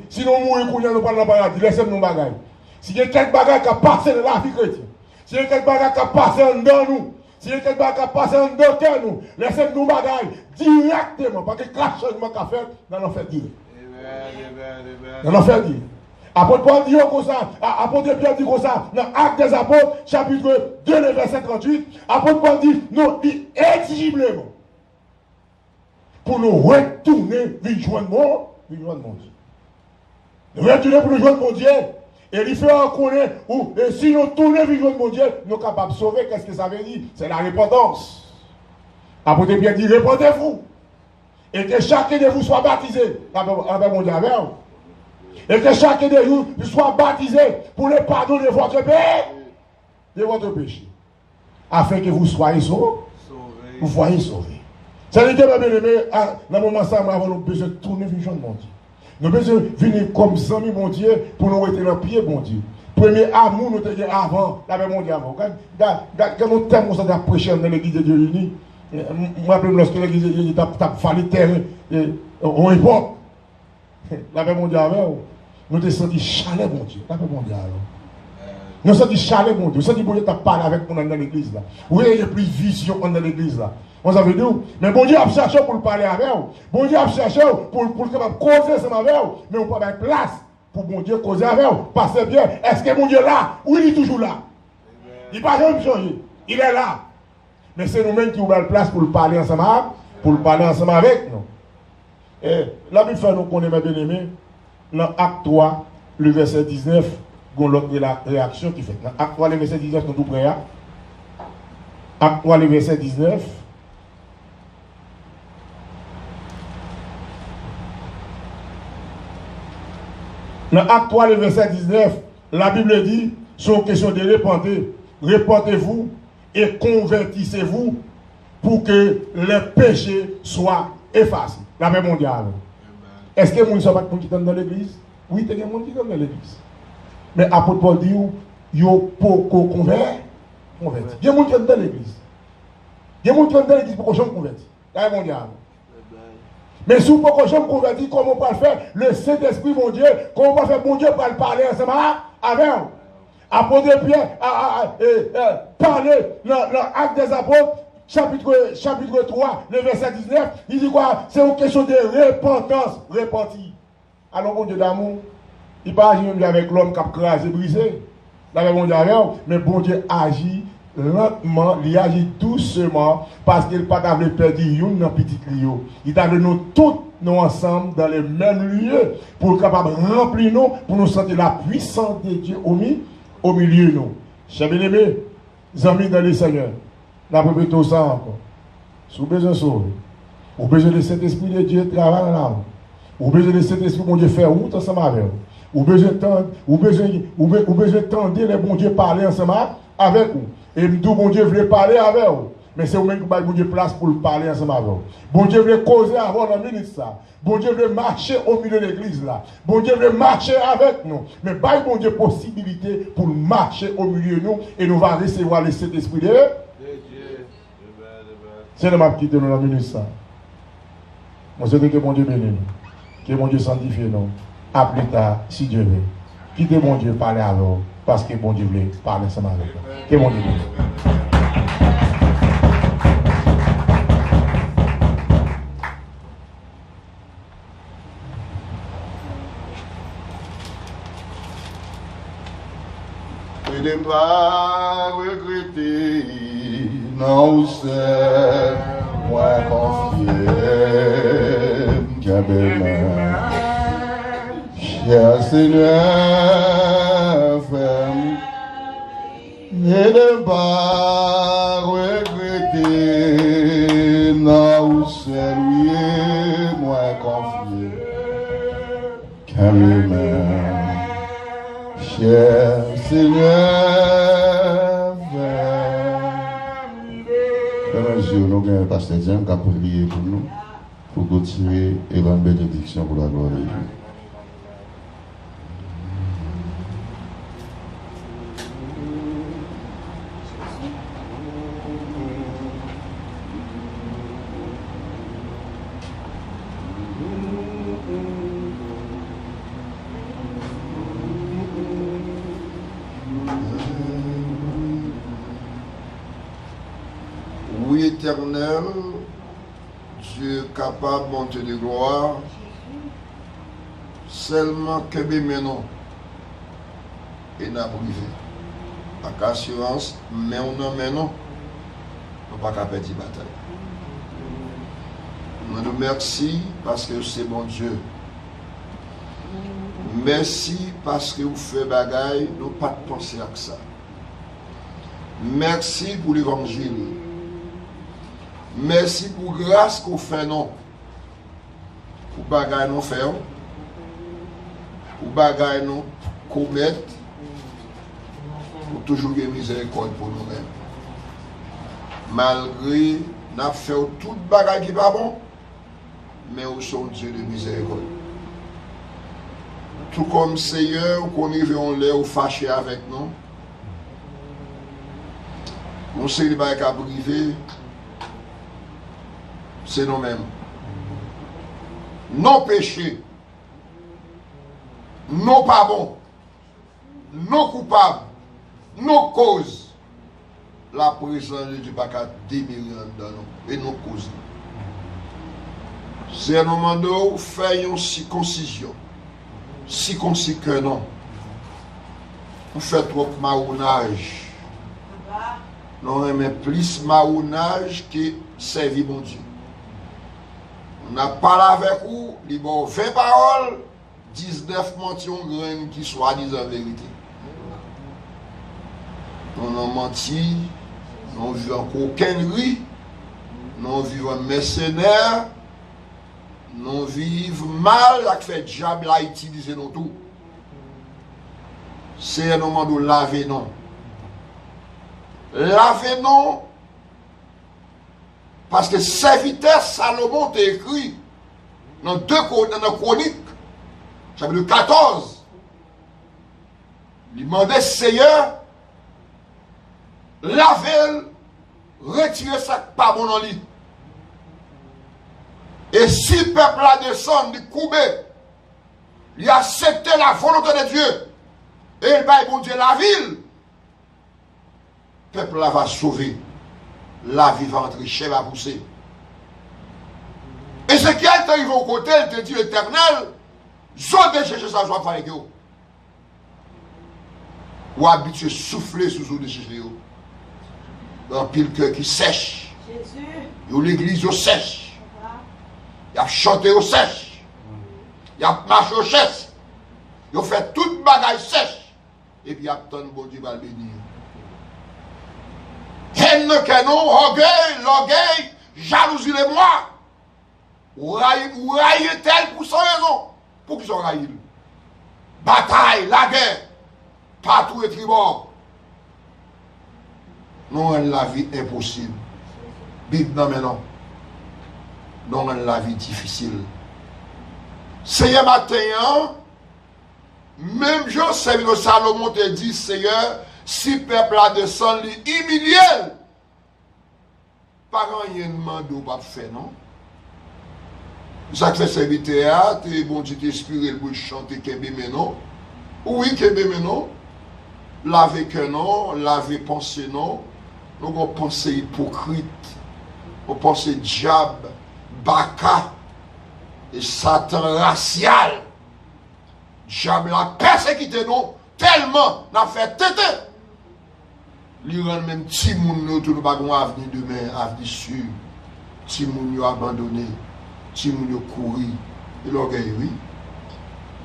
si nous mourons, nous parlons dans le paradis, laissez-nous bagaille. Si il y a quelques bagages qui passent dans la vie chrétienne, si il y a quelques bagages qui passent dans nous, si il y a quelques bagages qui passent dans nous, laissez-nous bagaille directement, parce que le changement qu'a fait dans l'enfer direct. Dans l'enfer direct. Apôtre Paul dit comme ça, apôtre Pierre dit comme ça, dans Actes des Apôtres, chapitre 2, le verset 38, apôtre Paul dit, nous, exigiblement, pour nous retourner, joindre mon Dieu. Nous retourner pour nous joindre mon Dieu. Et il fait reconnaître, et si nous tournons, joindre mon Dieu, nous sommes capables de sauver. Qu'est-ce que ça veut dire? C'est la repentance. Apôtre Pierre dit, répondez-vous. Et que chacun de vous soit baptisé. Avec mon Dieu, avec vous. Et que chacun de vous soit baptisé pour le pardon de votre péché. Afin que vous soyez sauvés. Vous soyez sauvés. C'est-à-dire que, mes bien-aimés, dans le moment ça, nous avons besoin de tourner vers mon Dieu. Nous avons besoin de venir comme amis, mon Dieu, pour nous rester dans le pied, mon Dieu. Premier amour, nous avons avant, là, mon Dieu, avant. Quand nous t'aimons ça, nous prêcher dans l'église de Dieu uni, moi, lorsque l'église de Dieu a fallu terre, on est bon. Là, mon Dieu, avant. Nous avons senti chalet, mon Dieu. Là, mon Dieu, alors. Nous avons senti chalet, mon Dieu. Nous avons senti, bon Dieu, tu as parlé avec nous dans l'église, là. Oui, il y a plus de vision dans l'église, là. On savait nous. Mais bon Dieu a cherché pour parler avec vous. Bon Dieu a cherché pour causer avec vous. Mais on peut avoir place pour bon Dieu causer avec vous. Parce que bien, est-ce que bon Dieu est là? Oui, il est toujours là. Il n'a pas jamais changé. Il est là. Mais c'est nous-mêmes qui ouvrons la place pour parler ensemble avec nous. Et la Bible fait nous connaître, mes bien-aimés, dans Acte 3, le verset 19, il y a l'autre réaction qui fait. Dans Acte 3, le verset 19, nous tout prêts. Acte 3, le verset 19. Dans Acte 3, le verset 19, la Bible dit, sur question de repentez-vous et convertissez-vous pour que les péchés soient effacés. La paix mondiale. Est-ce que les gens ne sont pas dans l'église? Oui, il y a des gens qui sont dans l'église. Mais apôtre Paul dit, il y a beaucoup convertis. Il y a des gens qui sont dans l'église. Il y a des gens qui sont dans l'église pour que je me convertisse. La paix mondiale. Mais si vous ne pouvez pas convertir, comment on peut le faire? Le Saint-Esprit, mon Dieu, comment on peut faire, mon Dieu, pour parler ensemble avec vous? Apôtre Pierre parler dans l'Acte des Apôtres, chapitre 3, le verset 19, il dit quoi? C'est une question de repentance, repentir. Alors, mon Dieu d'amour, il ne agit pas avec l'homme qui a crasé, brisé. Là, mon Dieu, mais bon Dieu agit lentement, il agit doucement, parce qu'il n'a pas perdu une dans petit Clio. Il a nous tous nous ensemble dans le même lieu pour capable remplir nous, pour nous sentir la puissance de Dieu au milieu de nous. Chers bien-aimés, amis dans le Seigneur, nous avons tout ça encore. Si vous avez besoin de sauver, vous avez besoin de cet esprit de Dieu travailler dans l'âme. Vous avez besoin de cet esprit, mon Dieu, faire route ensemble avec vous. Vous avez besoin de tendre les bon Dieu parler ensemble avec vous. Et tout bon Dieu voulait parler avec vous. Mais c'est vous-même qui avez bon Dieu place pour parler ensemble avec vous. Bon Dieu veut causer avant dans le ministre ça. Bon Dieu veut marcher au milieu de l'église là. Bon Dieu veut marcher avec nous. Mais pas bon Dieu possibilité pour marcher au milieu de nous et nous va recevoir le Saint-Esprit de Dieu. C'est le map qui te nous dans le ministre ça. Moi je souhaite que bon Dieu bénisse nous. Que bon Dieu sanctifie nous. À plus tard, si Dieu veut. Quittez bon Dieu parler avec vous. Parce que bon Dieu veut parler ensemble avec vous. Que bon Dieu bénisse. Ne pas regretter, non, c'est moi confié, qu'à cher Seigneur, ferme, et ne pas regretter, non, c'est lui, moi confié, qu'à cher Seigneur, nous avons un pasteur Jean qui a prié pour nous, pour continuer et rendre bénédiction pour la gloire de Dieu. Oui, éternel, Dieu capable, bon Dieu de gloire, seulement que nous et n'a privé. Pas assurance, mais on en met non, on pas qu'à perdre la bataille. Nous nous merci parce que c'est bon Dieu. Merci parce que vous faites bagaille, nous pas de penser à ça. Merci pour l'évangile. Merci pour grâce qu'on fait non. Pour bagaille nous faire. Pour bagaille nous commettre. Pour toujours gagner miséricorde pour nous-mêmes. Malgré nous fait toute bagaille qui va bon, mais nous sommes Dieu de miséricorde. Tout comme Seigneur, qu'on y veut en l'air ou fâché avec nous. On sait que les bagailles à priver. C'est nous-mêmes. Nos péchés, nos pas bons, nos coupables, nos causes, la présence de Dieu n'a pas démêler dans nous et nos causes. C'est un moment où nous faisons une circoncision. Circoncis que non. On fait trop marronnage. Nous aimons plus marronnage que servir mon Dieu. On a parlé avec vous, il y a 20 paroles, 19 mentions graines qui soient dites en vérité. On a menti, on vit en coquinnerie, on vit en mercenaire, on vit mal avec fait diable à utiliser nous tout. C'est un moment de laver non. Laver non. Parce que serviteur Salomon t'a écrit dans Chroniques, chapitre 14. Il demandait Seigneur, lavez, retirez ça pas bon dans lui. Et si le peuple a descendu, il coupé, il a accepté la volonté de Dieu, et il va bon Dieu la ville, le peuple là va sauver. La vie va entrer, chèvre va pousser. Et ce qui est arrivé au côté, il te dit l'Éternel, je vais chercher ça, je vais faire avec eux. Ou habitué souffler sous eau de chercher eux. Dans pile cœur qui sèche. Yo l'église au sèche. Il a chanté au sèche. Il a marché au sèche. Il a fait toute bagaille sèche. Et puis il a attendu bon Dieu va le bénir. Haine, canon, l'orgueil, jalousie les moi. Ou railler tel pour sans raison. Pour qu'ils soient raillés. Bataille, la guerre, partout et tribord. Non, la vie impossible. Bible non mais non. Non, la vie difficile. Seigneur matin, même Jean de Salomon te dit, Seigneur, si peuple a descend, humilié, pas rien demande ou pas faire, non? Ça fait serviteur, tu es bon, tu t'inspires pour chanter Kébé non? Oui, Kébé non. Laver que non, laver penser non. Nous avons pensé hypocrite, on pense diable, baka, et Satan racial. Diable a persécuté nous tellement, n'a fait tête. L'Iran même petit moun nous tout pas gon avenir demain, avenir sûr. Petit moun yo abandonné, petit moun yo couru. Et l'orgueil oui.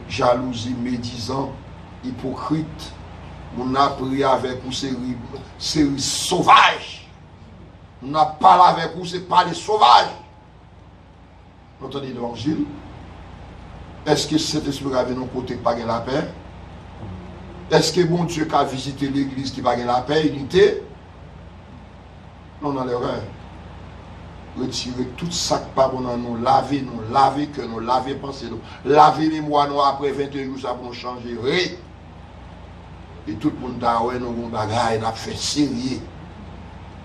Jalousie, médisant, hypocrite. On a pris avec vous série sauvage. On a parlé avec vous, c'est pas les sauvages. Vous entendez l'évangile? Est-ce que cet esprit avait nos côtés qui pas la paix? Est-ce que bon Dieu qui a visité l'église qui pas la paix, unité? Non, dans l'erreur. Retirer tout ça qui pas bon dans nous, laver que nous, laver pensée nous, laver les mois nous après 21 jours, ça pour changer. Oui. Et tout le monde a ouais, nous avons bagaille, nous avons fait sérieux.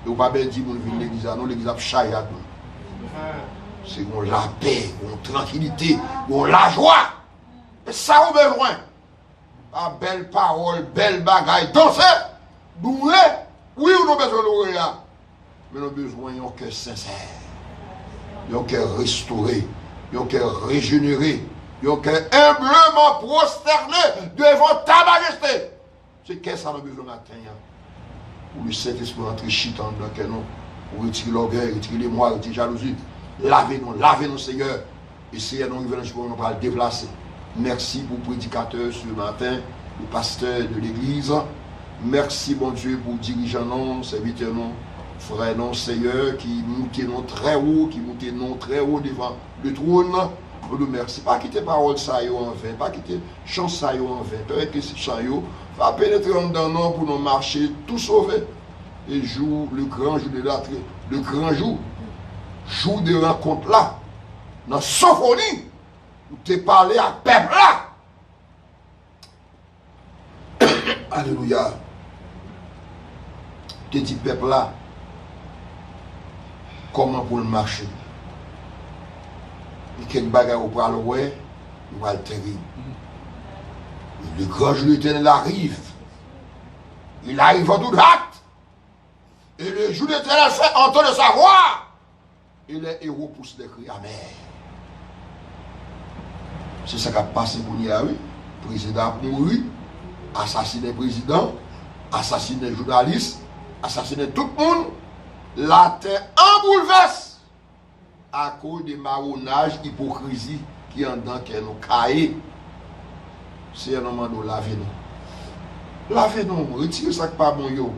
Et on ne peut pas dire que nous venons l'église, nous l'église a chayat. C'est la paix, la tranquillité, la joie. Et ça, on a besoin. La belle parole, belle bagaille, danser, douer. Oui, on a besoin de l'oreille. Mais nous avons besoin d'un cœur sincère, d'un cœur restauré, d'un cœur régénéré, d'un cœur humblement prosterné devant ta majesté. C'est qu'est-ce que nous avons besoin d'atteindre pour le Saint-Esprit entrer chitant dans le cœur, pour retirer l'orgueil, retirer les mois, retirer la jalousie. Lavez-nous, Seigneur. Et Seigneur, nous va le déplacer. Merci pour le prédicateur ce matin, le pasteur de l'église. Merci, bon Dieu, pour le dirigeant, non, serviteur, non, frère, non, Seigneur, qui monte non très haut, devant le trône. Nous nous merci. Pas quitter parole ça en vain, pas quitter chant ça en vain. Peut-être que c'est chant va pénétrer dans nous pour nous marcher, tout sauver. Et jour, le grand jour de l'entrée, le grand jour de rencontre là, dans symphonie, où tu parlé à peuple là. Alléluia. Tu dis peuple là, comment pour le marcher. Et quel bagage au bras il va le terrible. Le grand jour de l'Éternel arrive. Il arrive en toute hâte. Et le jour de l'Éternel fait entendre sa voix. Et les héros poussent des cris amers. C'est ça qui a passé pour nous, oui. Le président a mouru, assassiné le président, assassiné les journalistes, assassiné tout le monde. La terre en bouleverse à cause des marronnages, hypocrisie qui en dedans qui nous caillé. C'est un moment de laver-nous. Lavez-nous, retirez ça qui n'est pas bon. Yo.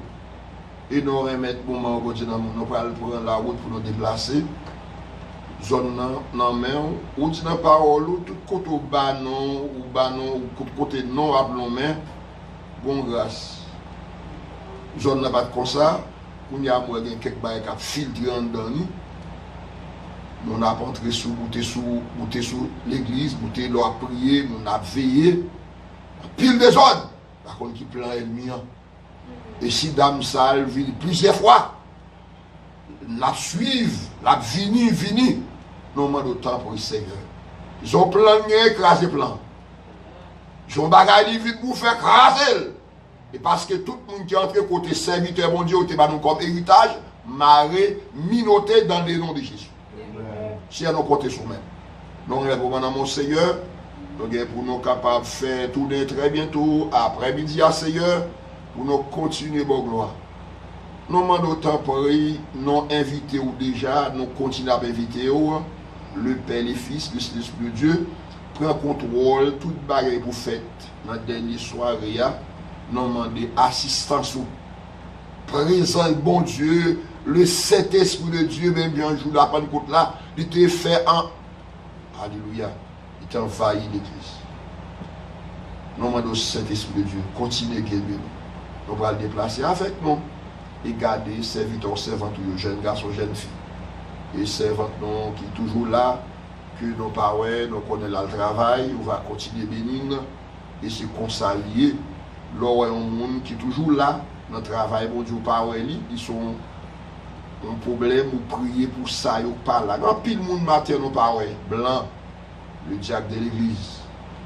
Et nous remettre pour nous prendre la route pour nous déplacer. Zone dans main, ou dit dans parole, tout côté banon, ou côté non, appelons main, bon grâce. Zone n'a pas comme ça, on y a quelques bails qui filtrent en dedans nous. Nous n'avons pas entré sous l'église, nous avons prié, nous avons veillé. Pile des ordres, par contre, qui plan ennemi. Et si Dame Sal vient plusieurs fois, la suivre, la vini, nous demandons autant pour le Seigneur. Ils ont plané, écrasé plan. Ils ont bagaille vite pour faire craser. Et parce que tout le monde qui est entré côté serviteur, mon Dieu, nous comme héritage, maré, minoté dans le nom de Jésus. Si à nous compter sur nous. Nous avons mon Seigneur, nous sommes pour nous capables de faire tourner très bientôt, après-midi à Seigneur, pour nous continuer bonne gloire. Nous demandons autant pour nous inviter ou déjà, nous continuons à inviter le Père, les Fils, le Saint-Esprit de Dieu, prend contrôle, toute bagarre pour fête. Dans la dernière soirée, nous demandons assistance ou présent, bon Dieu, le Saint-Esprit de Dieu, même bien un jour la Pentecôte là, il te fait en. Alléluia. Il t'a envahi l'église. Nous demandons au Saint-Esprit de Dieu, continuez guérir nous. Nous allons le déplacer avec nous et garder serviteurs, servantes, jeunes garçons, jeunes filles. Et servante non qui est toujours là, que nos parents, nous connaissons le travail, on va continuer bénir et se consalier. Là, un monde qui est toujours là, dans le travail, bon Dieu, parents, ils sont un problème, ou prier pour ça, ou pas là. En pile monde matin, nos parents, blanc, le diacre de l'église.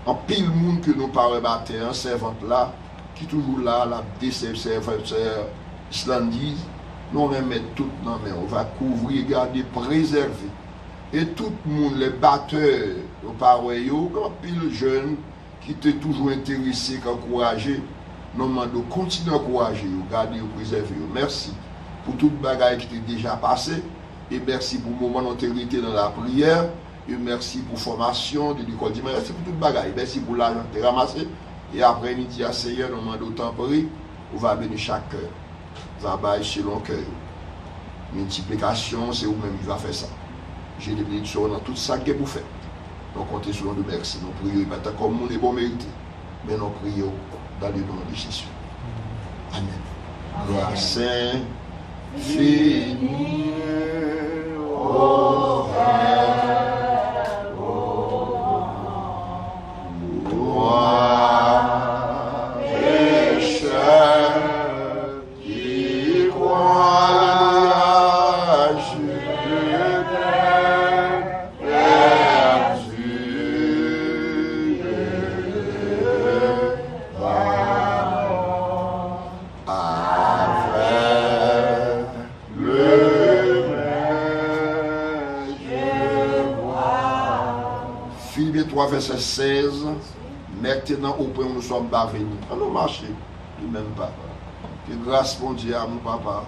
En pile monde que nos parents matin, un servante là, qui est toujours là, la servante islandaise, nous remettons tout dans la main. On va couvrir, garder, préserver. Et tout le monde, les batteurs, nos parents, un pile jeune, qui étaient toujours intéressés, encouragés, nous demandons de continuer à encourager, garder, préserver. Merci pour toute bagaille qui était déjà passé. Et merci pour le moment d'autorité dans la prière. Et merci pour la formation de l'école dimanche. Merci pour toute bagaille. Merci pour l'argent que tu as ramassé. Et après-midi, à Seigneur, nous demandons autant prier. On va bénir chaque cœur. Ça va être selon cœur. Multiplication, c'est vous-même qui va faire ça. J'ai des bénédictions dans tout ça que vous faites. Donc, comptez sur nous de merci. Nous prions maintenant comme nous les bons mérités. Mais nous prions dans le nom de Jésus. Amen. Gloire Saint, fini, ô frère, moi, pécheur, qui croit à Jésus, perdu, Philippiens 3, verset 16. Maintenant, au point où nous sommes parvenus, on nous marcher du même pas. Que grâce, mon Dieu, à mon papa,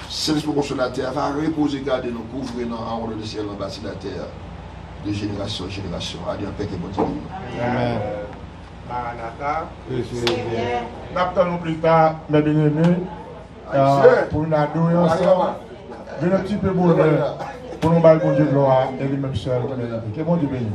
c'est l'esprit sur la terre, va reposer, garder nous, couvrir nous en haut de ciel, en bas de la terre, de génération en génération. Allez, en paix et bon Dieu. Amen. Maranatha. Nous plus tard, mes bien-aimés, pour nous adorer ensemble. Venez un petit peu bonheur pour nous battre, bon Dieu, gloire, et lui-même seul. Que bon Dieu bénisse.